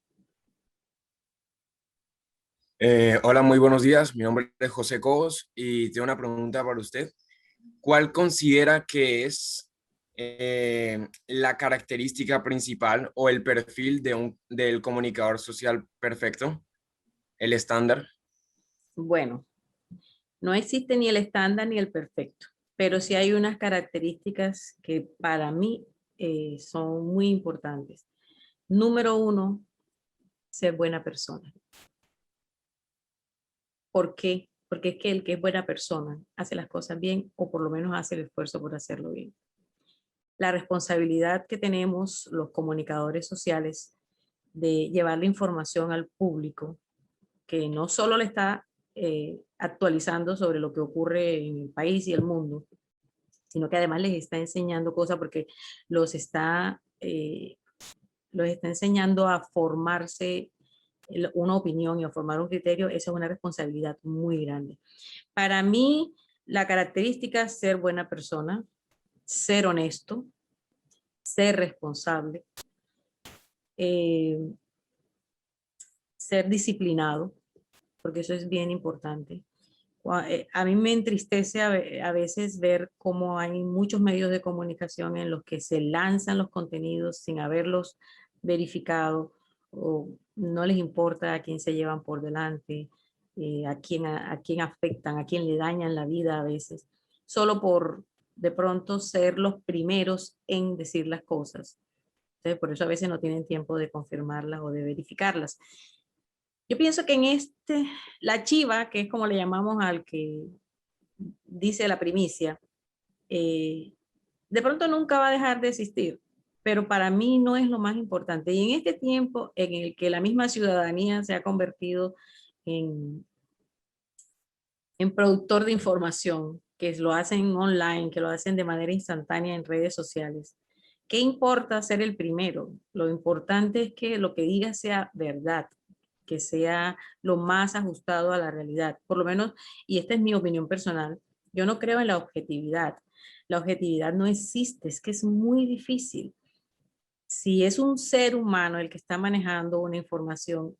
Hola, muy buenos días. Mi nombre es José Cobos y tengo una pregunta para usted. ¿Cuál considera que es la característica principal o el perfil del comunicador social perfecto? ¿El estándar? Bueno, no existe ni el estándar ni el perfecto, pero sí hay unas características que para mí son muy importantes. Número 1, ser buena persona. ¿Por qué? Porque es que el que es buena persona hace las cosas bien o por lo menos hace el esfuerzo por hacerlo bien. La responsabilidad que tenemos los comunicadores sociales de llevar la información al público, que no solo le está actualizando sobre lo que ocurre en el país y el mundo, sino que además les está enseñando cosas porque los está enseñando a formarse una opinión y a formar un criterio. Esa es una responsabilidad muy grande. Para mí, la característica es ser buena persona, ser honesto, ser responsable, ser disciplinado, porque eso es bien importante. A mí me entristece a veces ver cómo hay muchos medios de comunicación en los que se lanzan los contenidos sin haberlos verificado, o no les importa a quién se llevan por delante, a quién afectan, a quién le dañan la vida a veces, solo por de pronto ser los primeros en decir las cosas. Entonces, por eso a veces no tienen tiempo de confirmarlas o de verificarlas. Yo pienso que en la chiva, que es como le llamamos al que dice la primicia, de pronto nunca va a dejar de existir, pero para mí no es lo más importante. Y en este tiempo en el que la misma ciudadanía se ha convertido en productor de información, que lo hacen online, que lo hacen de manera instantánea en redes sociales, ¿qué importa ser el primero? Lo importante es que lo que diga sea verdad, que sea lo más ajustado a la realidad. Por lo menos, y esta es mi opinión personal, yo no creo en la objetividad. La objetividad no existe, es que es muy difícil. Si es un ser humano el que está manejando una información,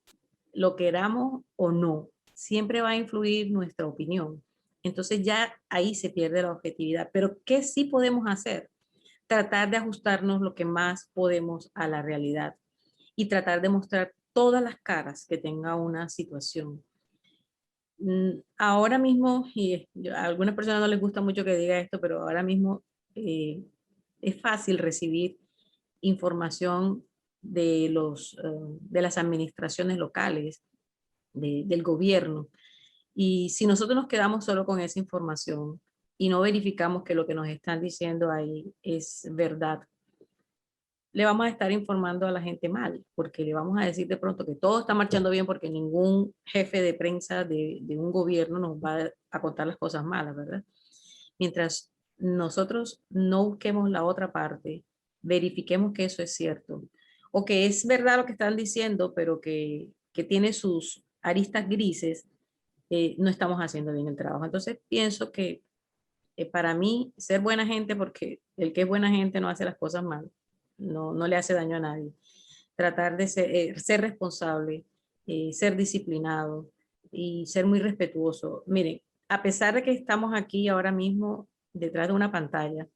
lo queramos o no, siempre va a influir nuestra opinión. Entonces ya ahí se pierde la objetividad. Pero ¿qué sí podemos hacer? Tratar de ajustarnos lo que más podemos a la realidad y tratar de mostrar todas las caras que tenga una situación. Ahora mismo, y a algunas personas no les gusta mucho que diga esto, pero ahora mismo es fácil recibir información de las administraciones locales, del gobierno. Y si nosotros nos quedamos solo con esa información y no verificamos que lo que nos están diciendo ahí es verdad, le vamos a estar informando a la gente mal, porque le vamos a decir de pronto que todo está marchando bien porque ningún jefe de prensa de un gobierno nos va a contar las cosas malas, ¿verdad? Mientras nosotros no busquemos la otra parte, verifiquemos que eso es cierto, o que es verdad lo que están diciendo, pero que tiene sus aristas grises, no estamos haciendo bien el trabajo. Entonces pienso que para mí ser buena gente, porque el que es buena gente no hace las cosas mal, no le hace daño a nadie. Tratar de ser responsable, ser disciplinado y ser muy respetuoso. Miren, a pesar de que estamos aquí ahora mismo detrás de una pantalla,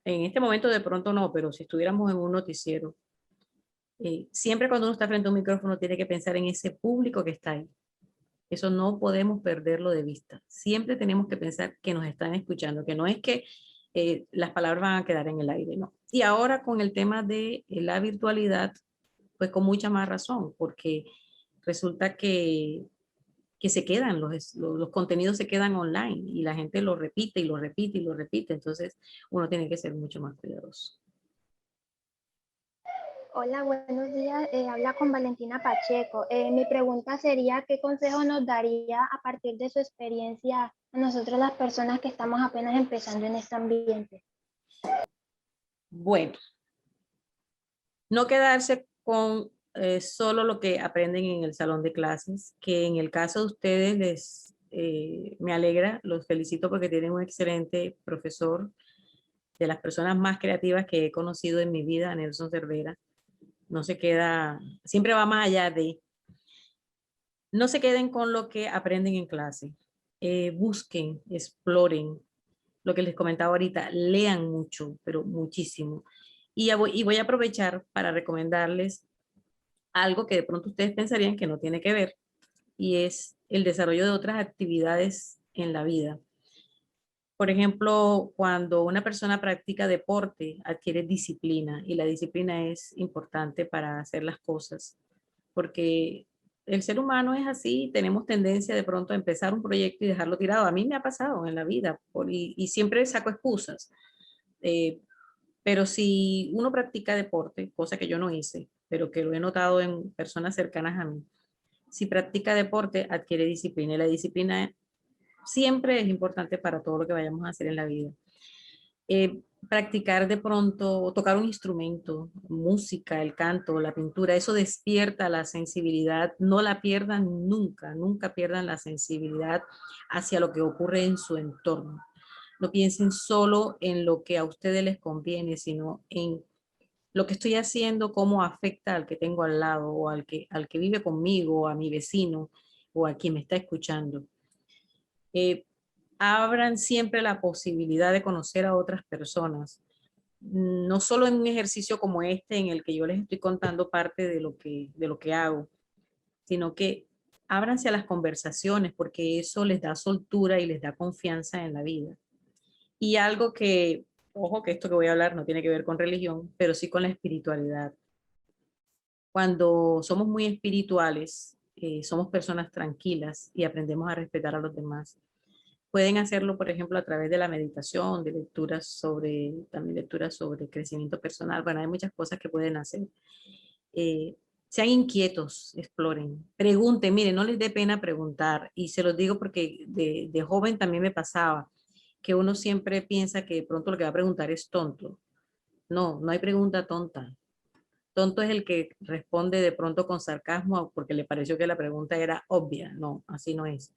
en este momento de pronto no, pero si estuviéramos en un noticiero, siempre cuando uno está frente a un micrófono tiene que pensar en ese público que está ahí. Eso no podemos perderlo de vista. Siempre tenemos que pensar que nos están escuchando, que no es que las palabras van a quedar en el aire, no. Y ahora con el tema de la virtualidad, pues con mucha más razón, porque resulta que se quedan, los contenidos se quedan online y la gente lo repite y lo repite y lo repite. Entonces uno tiene que ser mucho más cuidadoso. Hola, buenos días. Habla con Valentina Pacheco. Mi pregunta sería, ¿qué consejo nos daría a partir de su experiencia a nosotros las personas que estamos apenas empezando en este ambiente? Bueno, no quedarse con solo lo que aprenden en el salón de clases, que en el caso de ustedes me alegra, los felicito porque tienen un excelente profesor, de las personas más creativas que he conocido en mi vida, Nelson Cervera. No se queda, siempre va más allá de. No se queden con lo que aprenden en clase. Busquen, exploren. Lo que les comentaba ahorita, lean mucho, pero muchísimo. Y voy a aprovechar para recomendarles algo que de pronto ustedes pensarían que no tiene que ver, y es el desarrollo de otras actividades en la vida. Por ejemplo, cuando una persona practica deporte, adquiere disciplina, y la disciplina es importante para hacer las cosas, porque el ser humano es así, tenemos tendencia de pronto a empezar un proyecto y dejarlo tirado. A mí me ha pasado en la vida y siempre saco excusas. Pero si uno practica deporte, cosa que yo no hice, pero que lo he notado en personas cercanas a mí, si practica deporte, adquiere disciplina, y la disciplina siempre es importante para todo lo que vayamos a hacer en la vida. Practicar de pronto, tocar un instrumento, música, el canto, la pintura, eso despierta la sensibilidad. No la pierdan nunca, nunca pierdan la sensibilidad hacia lo que ocurre en su entorno. no piensen solo en lo que a ustedes les conviene, sino en lo que estoy haciendo, cómo afecta al que tengo al lado, o al que vive conmigo, o a mi vecino, o a quien me está escuchando. Abran siempre la posibilidad de conocer a otras personas, no solo en un ejercicio como este en el que yo les estoy contando parte de lo que hago, sino que ábranse a las conversaciones, porque eso les da soltura y les da confianza en la vida. Y algo que, ojo, que esto que voy a hablar no tiene que ver con religión, pero sí con la espiritualidad. Cuando somos muy espirituales, somos personas tranquilas y aprendemos a respetar a los demás. Pueden hacerlo, por ejemplo, a través de la meditación, de también lecturas sobre crecimiento personal. Bueno, hay muchas cosas que pueden hacer. Sean inquietos, exploren, pregunten, miren, no les dé pena preguntar. Y se los digo porque de joven también me pasaba, que uno siempre piensa que de pronto lo que va a preguntar es tonto. No, no hay pregunta tonta. Tonto es el que responde de pronto con sarcasmo porque le pareció que la pregunta era obvia. No, así no es.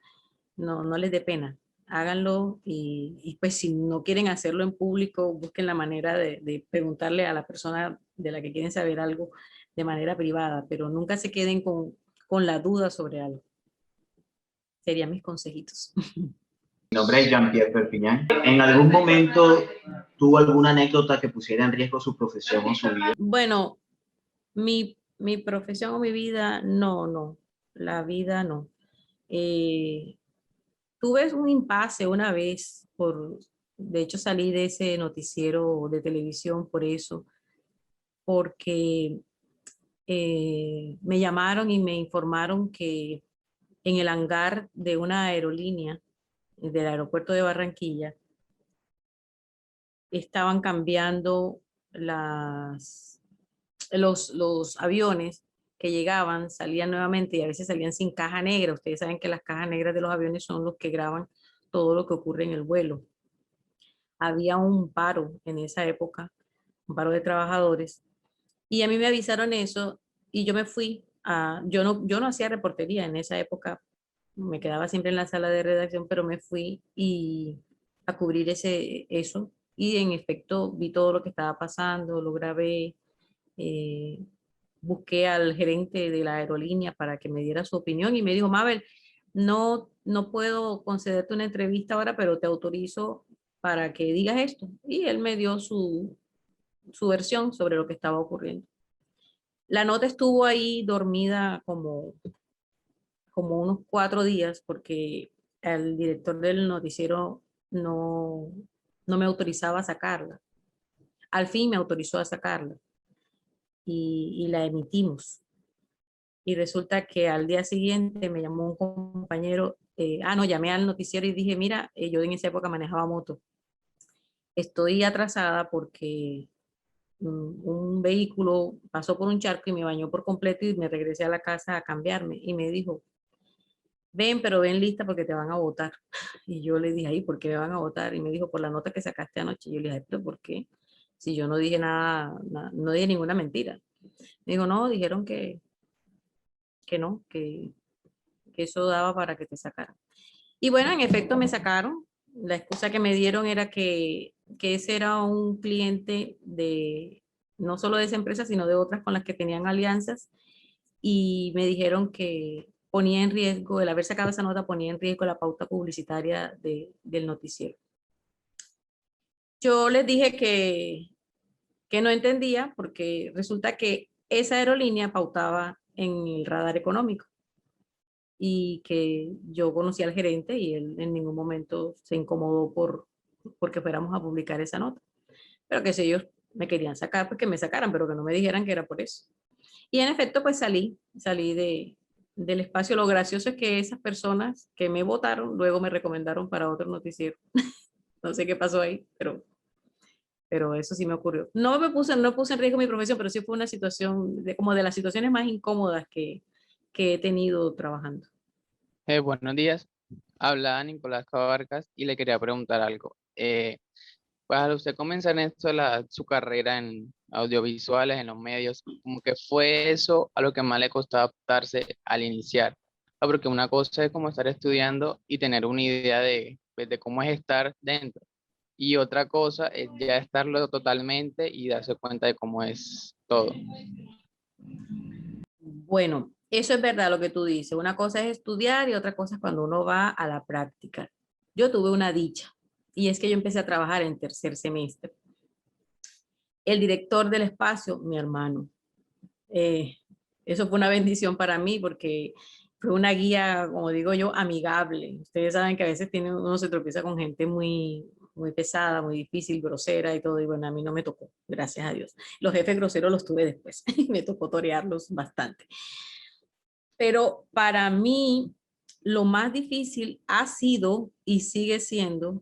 No, no les dé pena. Háganlo y pues si no quieren hacerlo en público, busquen la manera de preguntarle a la persona de la que quieren saber algo de manera privada, pero nunca se queden con la duda sobre algo. Serían mis consejitos. Mi nombre es Jean-Pierre Perpiñán. ¿En algún momento tuvo alguna anécdota que pusiera en riesgo su profesión o su vida? Bueno, mi profesión o mi vida, no. La vida no. Tuve un impasse una vez, de hecho salí de ese noticiero de televisión por eso, porque me llamaron y me informaron que en el hangar de una aerolínea del aeropuerto de Barranquilla estaban cambiando los aviones que llegaban, salían nuevamente y a veces salían sin caja negra. Ustedes saben que las cajas negras de los aviones son los que graban todo lo que ocurre en el vuelo. Había un paro en esa época, un paro de trabajadores, y a mí me avisaron eso y yo me fui yo no hacía reportería en esa época, me quedaba siempre en la sala de redacción, pero me fui a cubrir eso y en efecto vi todo lo que estaba pasando, lo grabé, busqué al gerente de la aerolínea para que me diera su opinión y me dijo, Mabel, no puedo concederte una entrevista ahora, pero te autorizo para que digas esto. Y él me dio su versión sobre lo que estaba ocurriendo. La nota estuvo ahí dormida como unos 4 días porque el director del noticiero no me autorizaba a sacarla. Al fin me autorizó a sacarla y la emitimos. Y resulta que al día siguiente me llamó un compañero, llamé al noticiero y dije, mira, yo en esa época manejaba moto. Estoy atrasada porque un vehículo pasó por un charco y me bañó por completo y me regresé a la casa a cambiarme. Y me dijo, ven, pero ven lista porque te van a votar. Y yo le dije, ay, ¿por qué me van a votar? Y me dijo, por la nota que sacaste anoche. Y yo le dije, pero ¿por qué? Si yo no dije nada, no dije ninguna mentira. Me dijo, no, dijeron que no, que eso daba para que te sacaran. Y bueno, en efecto me sacaron. La excusa que me dieron era que ese era un cliente no solo de esa empresa, sino de otras con las que tenían alianzas. Y me dijeron que ponía en riesgo, el haber sacado esa nota ponía en riesgo la pauta publicitaria del noticiero. Yo les dije que no entendía porque resulta que esa aerolínea pautaba en el radar económico y que yo conocí al gerente y él en ningún momento se incomodó porque fuéramos a publicar esa nota. Pero que si ellos me querían sacar, pues que me sacaran, pero que no me dijeran que era por eso. Y en efecto, pues salí del espacio. Lo gracioso es que esas personas que me votaron, luego me recomendaron para otro noticiero. No sé qué pasó ahí, pero eso sí me ocurrió. No puse en riesgo mi profesión, pero sí fue una situación, como de las situaciones más incómodas que he tenido trabajando. Buenos días, habla Nicolás Cabarcas y le quería preguntar algo. Pues al usted comenzar en esto, su carrera en audiovisuales, en los medios, como que fue eso a lo que más le costó adaptarse al iniciar. Porque una cosa es como estar estudiando y tener una idea de cómo es estar dentro. Y otra cosa es ya estarlo totalmente y darse cuenta de cómo es todo. Bueno, eso es verdad lo que tú dices. Una cosa es estudiar y otra cosa es cuando uno va a la práctica. Yo tuve una dicha y es que yo empecé a trabajar en tercer semestre. El director del espacio, mi hermano. Eso fue una bendición para mí porque fue una guía, como digo yo, amigable. Ustedes saben que a veces uno se tropieza con gente muy pesada, muy difícil, grosera y todo, y bueno, a mí no me tocó, gracias a Dios. Los jefes groseros los tuve después, me tocó torearlos bastante. Pero para mí, lo más difícil ha sido y sigue siendo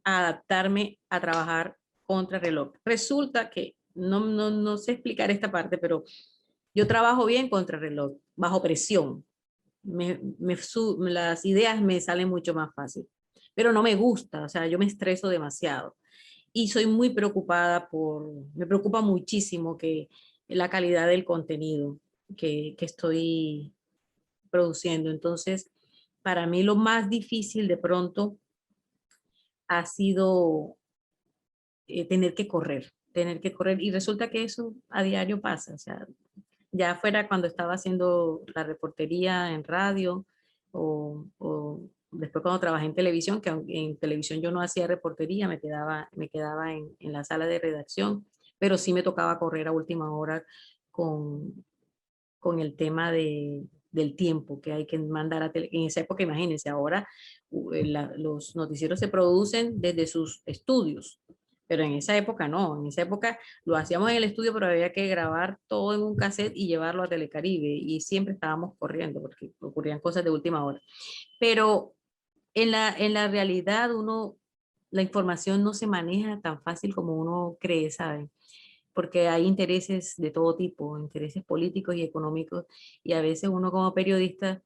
adaptarme a trabajar contra reloj. Resulta que, no sé explicar esta parte, pero yo trabajo bien contra reloj, bajo presión. Las ideas me salen mucho más fácil, pero no me gusta, o sea, yo me estreso demasiado y soy muy preocupada me preocupa muchísimo que la calidad del contenido que estoy produciendo. Entonces, para mí lo más difícil de pronto ha sido tener que correr y resulta que eso a diario pasa, o sea, ya fuera cuando estaba haciendo la reportería en radio o después cuando trabajé en televisión, que en televisión yo no hacía reportería, me quedaba en la sala de redacción, pero sí me tocaba correr a última hora con el tema del tiempo que hay que mandar a tele. En esa época, imagínense, ahora los noticieros se producen desde sus estudios, pero en esa época no, en esa época lo hacíamos en el estudio, pero había que grabar todo en un cassette y llevarlo a Telecaribe y siempre estábamos corriendo porque ocurrían cosas de última hora. Pero en la realidad la información no se maneja tan fácil como uno cree, ¿saben? Porque hay intereses de todo tipo, intereses políticos y económicos, y a veces uno como periodista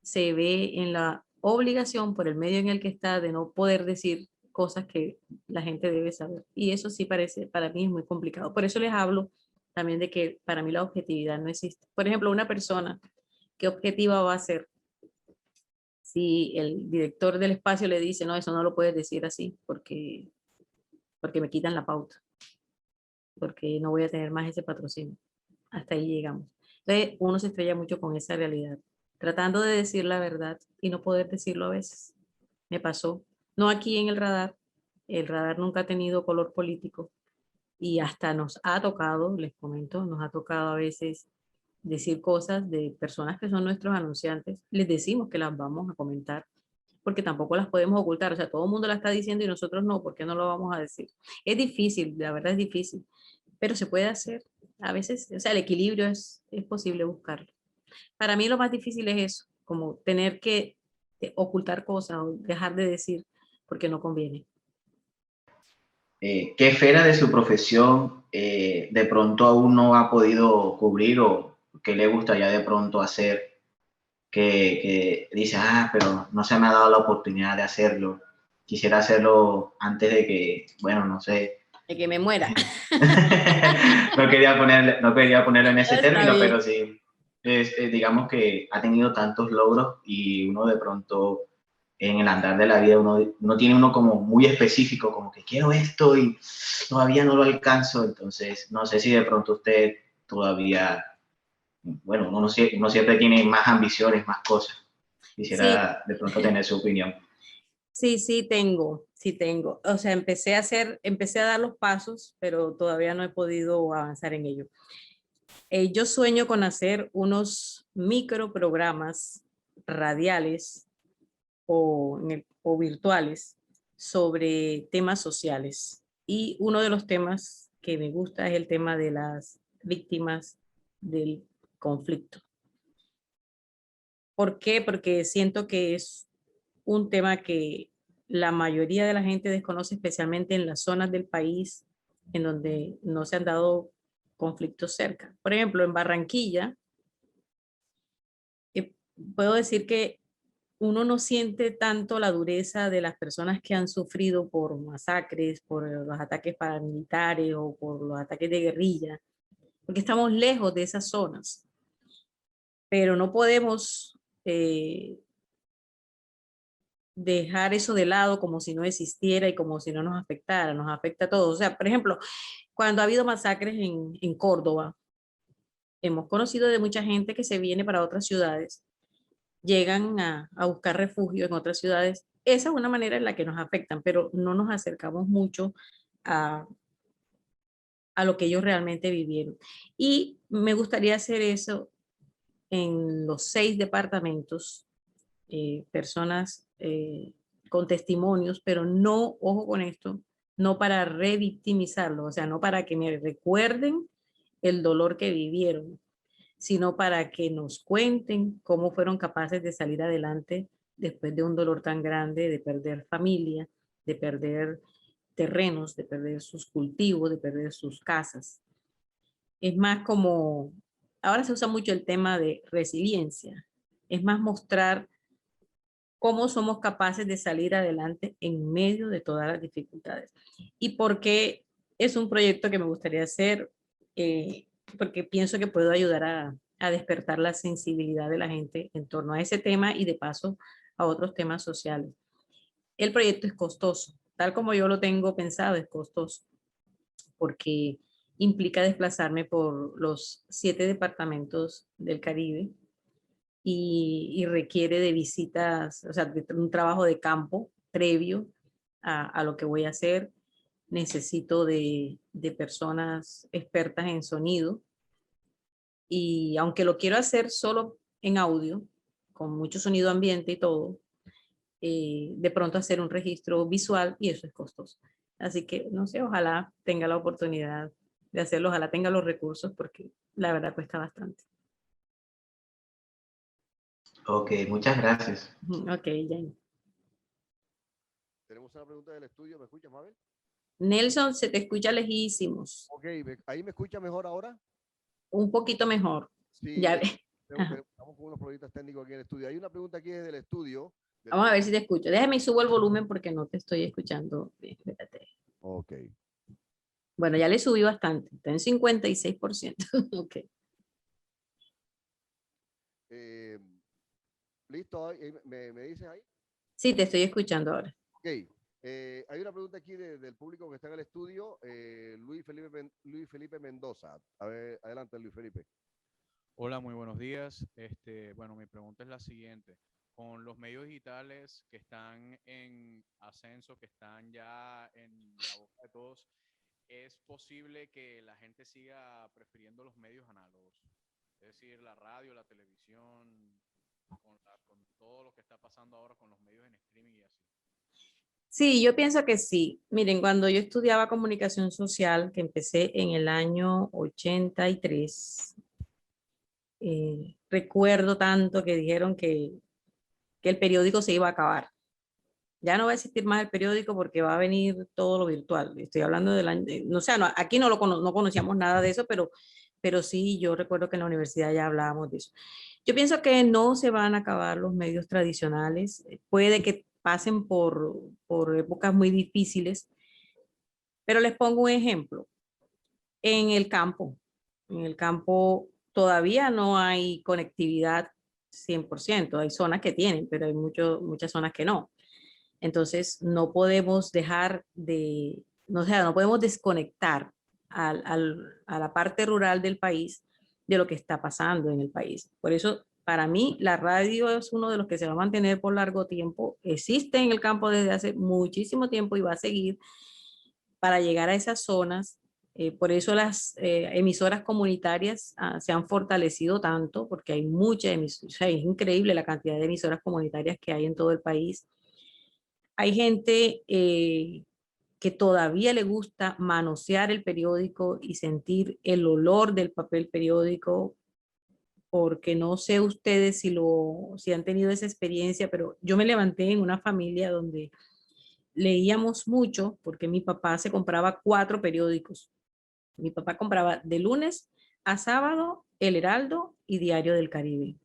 se ve en la obligación por el medio en el que está de no poder decir cosas que la gente debe saber. Y eso sí parece, para mí es muy complicado. Por eso les hablo también de que para mí la objetividad no existe. Por ejemplo, una persona, ¿qué objetiva va a ser si el director del espacio le dice, no, eso no lo puedes decir así porque me quitan la pauta, porque no voy a tener más ese patrocinio? Hasta ahí llegamos. Entonces, uno se estrella mucho con esa realidad, tratando de decir la verdad y no poder decirlo a veces. Me pasó, no aquí en el radar nunca ha tenido color político y hasta nos ha tocado, les comento, nos ha tocado a veces decir cosas de personas que son nuestros anunciantes, les decimos que las vamos a comentar porque tampoco las podemos ocultar, o sea, todo el mundo la está diciendo y nosotros no, ¿por qué no lo vamos a decir? Es difícil, la verdad es difícil, pero se puede hacer. A veces, o sea, el equilibrio es posible buscarlo. Para mí lo más difícil es eso, como tener que ocultar cosas o dejar de decir porque no conviene. ¿Qué esfera de su profesión de pronto aún no ha podido cubrir o qué le gustaría de pronto hacer que dice, pero no se me ha dado la oportunidad de hacerlo? Quisiera hacerlo antes de que, bueno, no sé. De que me muera. No quería ponerlo en ese Está término, bien. pero sí, digamos que ha tenido tantos logros y uno de pronto en el andar de la vida uno tiene uno como muy específico, como que quiero esto y todavía no lo alcanzo, entonces no sé si de pronto usted todavía, bueno, uno siempre tiene más ambiciones, más cosas. Quisiera de pronto tener su opinión. Sí tengo. O sea, empecé a dar los pasos, pero todavía no he podido avanzar en ello. Yo sueño con hacer unos microprogramas radiales o virtuales sobre temas sociales. Y uno de los temas que me gusta es el tema de las víctimas del conflicto. ¿Por qué? Porque siento que es un tema que la mayoría de la gente desconoce, especialmente en las zonas del país en donde no se han dado conflictos cerca. Por ejemplo, en Barranquilla, puedo decir que uno no siente tanto la dureza de las personas que han sufrido por masacres, por los ataques paramilitares o por los ataques de guerrilla, porque estamos lejos de esas zonas. Pero no podemos dejar eso de lado como si no existiera y como si no nos afectara, nos afecta a todos. O sea, por ejemplo, cuando ha habido masacres en Córdoba, hemos conocido de mucha gente que se viene para otras ciudades, llegan a buscar refugio en otras ciudades. Esa es una manera en la que nos afectan, pero no nos acercamos mucho a lo que ellos realmente vivieron. Y me gustaría hacer eso en los 6 departamentos, personas con testimonios, pero no, ojo con esto, no para revictimizarlo, o sea, no para que me recuerden el dolor que vivieron, sino para que nos cuenten cómo fueron capaces de salir adelante después de un dolor tan grande, de perder familia, de perder terrenos, de perder sus cultivos, de perder sus casas. Es más como, ahora se usa mucho el tema de resiliencia, es más mostrar cómo somos capaces de salir adelante en medio de todas las dificultades. Y porque es un proyecto que me gustaría hacer, porque pienso que puedo ayudar a despertar la sensibilidad de la gente en torno a ese tema y de paso a otros temas sociales. El proyecto es costoso, tal como yo lo tengo pensado, es costoso, porque implica desplazarme por los 7 departamentos del Caribe y requiere de visitas, o sea, de un trabajo de campo previo a lo que voy a hacer. Necesito de personas expertas en sonido, y aunque lo quiero hacer solo en audio, con mucho sonido ambiente y todo, de pronto hacer un registro visual y eso es costoso. Así que, no sé, ojalá tenga la oportunidad de hacerlo, ojalá tenga los recursos, porque la verdad cuesta bastante. Ok, muchas gracias. Ok, Jane. Tenemos una pregunta del estudio. ¿Me escuchas, Mabel? Nelson, se te escucha lejísimos. Ok, ¿ahí me escucha mejor ahora? Un poquito mejor. Sí, Ya. estamos con unos problemas técnicos aquí en el estudio. Hay una pregunta aquí desde el estudio. Vamos a ver si te escucho. Déjame y subo el volumen porque no te estoy escuchando bien. Espérate. Ok. Bueno, ya le subí bastante. Está en 56%. Ok. ¿Listo? ¿Me dices ahí? Sí, te estoy escuchando ahora. Ok. Hay una pregunta aquí del público que está en el estudio. Luis Felipe Mendoza. A ver, adelante, Luis Felipe. Hola, muy buenos días. Bueno, mi pregunta es la siguiente. Con los medios digitales que están en ascenso, que están ya en la boca de todos, ¿es posible que la gente siga prefiriendo los medios análogos? Es decir, la radio, la televisión, con todo lo que está pasando ahora con los medios en streaming y así. Sí, yo pienso que sí. Miren, cuando yo estudiaba comunicación social, que empecé en el año 83, recuerdo tanto que dijeron que el periódico se iba a acabar. Ya no va a existir más el periódico porque va a venir todo lo virtual. Estoy hablando del año, no sé, aquí no conocíamos nada de eso, pero sí, yo recuerdo que en la universidad ya hablábamos de eso. Yo pienso que no se van a acabar los medios tradicionales. Puede que pasen por épocas muy difíciles, pero les pongo un ejemplo. En el campo todavía no hay conectividad 100%. Hay zonas que tienen, pero hay muchas zonas que no. Entonces, no podemos dejar de, no podemos desconectar a la parte rural del país de lo que está pasando en el país. Por eso, para mí, la radio es uno de los que se va a mantener por largo tiempo. Existe en el campo desde hace muchísimo tiempo y va a seguir para llegar a esas zonas. Por eso las emisoras comunitarias se han fortalecido tanto, porque hay muchas emisoras, o sea, es increíble la cantidad de emisoras comunitarias que hay en todo el país. Hay gente que todavía le gusta manosear el periódico y sentir el olor del papel periódico, porque no sé ustedes si han tenido esa experiencia, pero yo me levanté en una familia donde leíamos mucho, porque mi papá se compraba 4 periódicos. Mi papá compraba de lunes a sábado El Heraldo y Diario del Caribe.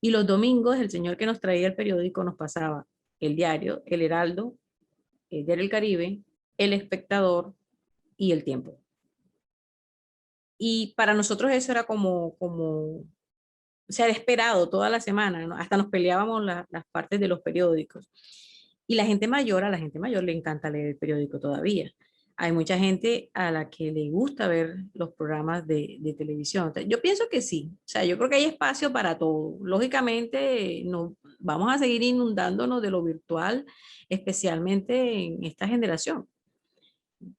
Y los domingos el señor que nos traía el periódico nos pasaba el diario, El Heraldo, el Diario del Caribe, El Espectador y El Tiempo. Y para nosotros eso era como o sea, esperado toda la semana, ¿no? Hasta nos peleábamos las partes de los periódicos. Y la gente mayor, a la gente mayor le encanta leer el periódico todavía. Hay mucha gente a la que le gusta ver los programas de televisión. Yo pienso que sí. O sea, yo creo que hay espacio para todo. Lógicamente, no, vamos a seguir inundándonos de lo virtual, especialmente en esta generación.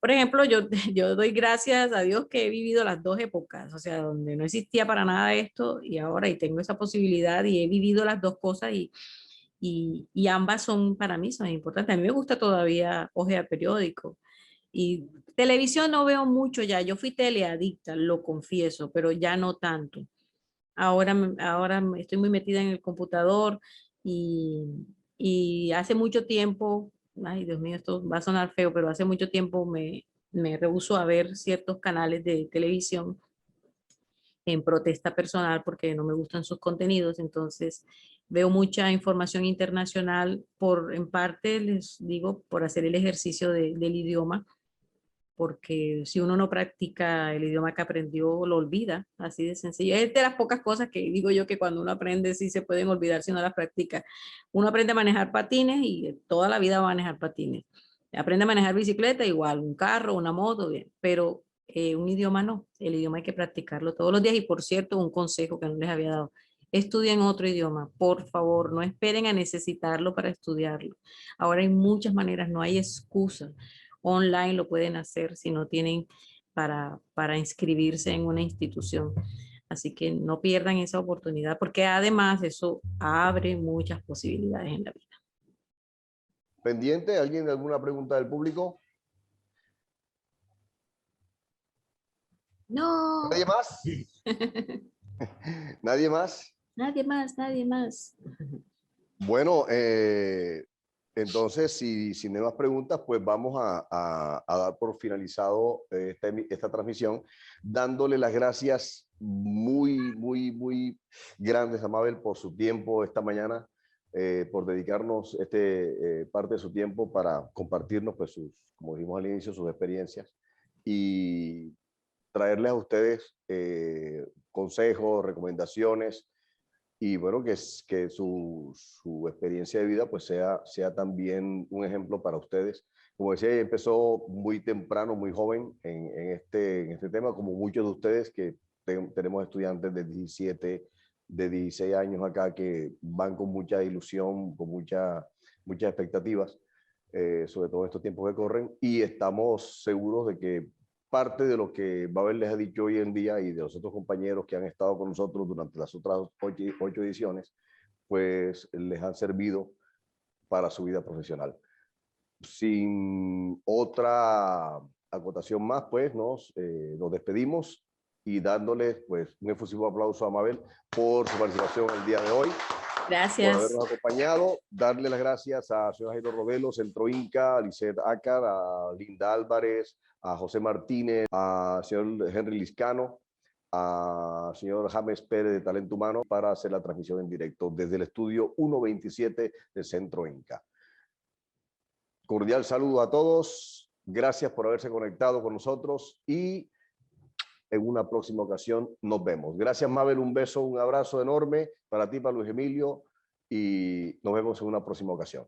Por ejemplo, yo doy gracias a Dios que he vivido las dos épocas, o sea, donde no existía para nada esto y ahora y tengo esa posibilidad y he vivido las dos cosas y ambas son para mí, son importantes. A mí me gusta todavía hojear periódico y televisión no veo mucho ya. Yo fui teleadicta, lo confieso, pero ya no tanto. Ahora estoy muy metida en el computador y, y hace mucho tiempo, ay Dios mío, esto va a sonar feo, pero hace mucho tiempo me rehúso a ver ciertos canales de televisión en protesta personal porque no me gustan sus contenidos. Entonces veo mucha información internacional en parte, les digo, por hacer el ejercicio del idioma, porque si uno no practica el idioma que aprendió, lo olvida, así de sencillo. Es de las pocas cosas que digo yo que cuando uno aprende sí se pueden olvidar si no las practica. Uno aprende a manejar patines y toda la vida va a manejar patines. Aprende a manejar bicicleta igual, un carro, una moto, bien, pero un idioma no. El idioma hay que practicarlo todos los días. Y por cierto, un consejo que no les había dado: estudien otro idioma, por favor, no esperen a necesitarlo para estudiarlo. Ahora hay muchas maneras, no hay excusa. Online lo pueden hacer si no tienen para inscribirse en una institución. Así que no pierdan esa oportunidad, porque además eso abre muchas posibilidades en la vida. ¿Pendiente? ¿Alguien alguna pregunta del público? No. ¿Nadie más? ¿Nadie más? Nadie más, nadie más. Bueno, entonces, si no hay más preguntas, pues vamos a dar por finalizado esta transmisión, dándole las gracias muy grandes a Mabel por su tiempo esta mañana, por dedicarnos parte de su tiempo para compartirnos, pues, como dijimos al inicio, sus experiencias y traerles a ustedes consejos, recomendaciones, y bueno, que su experiencia de vida pues sea también un ejemplo para ustedes. Como decía, ella empezó muy temprano, muy joven en este tema, como muchos de ustedes que tenemos estudiantes de 17, de 16 años acá que van con mucha ilusión, con muchas expectativas, sobre todo en estos tiempos que corren, y estamos seguros de que parte de lo que Mabel les ha dicho hoy en día y de los otros compañeros que han estado con nosotros durante las otras 8 ediciones, pues les han servido para su vida profesional. Sin otra acotación más, pues nos despedimos y dándoles pues un efusivo aplauso a Mabel por su participación el día de hoy. Gracias. Por habernos acompañado. Darle las gracias a señor Jairo Rodelo, Centro Inca, a Lisette Acar, a Linda Álvarez, a José Martínez, a señor Henry Liscano, a señor James Pérez de Talento Humano para hacer la transmisión en directo desde el estudio 127 del Centro Inca. Cordial saludo a todos. Gracias por haberse conectado con nosotros y en una próxima ocasión nos vemos. Gracias, Mabel. Un beso, un abrazo enorme para ti, para Luis Emilio, y nos vemos en una próxima ocasión.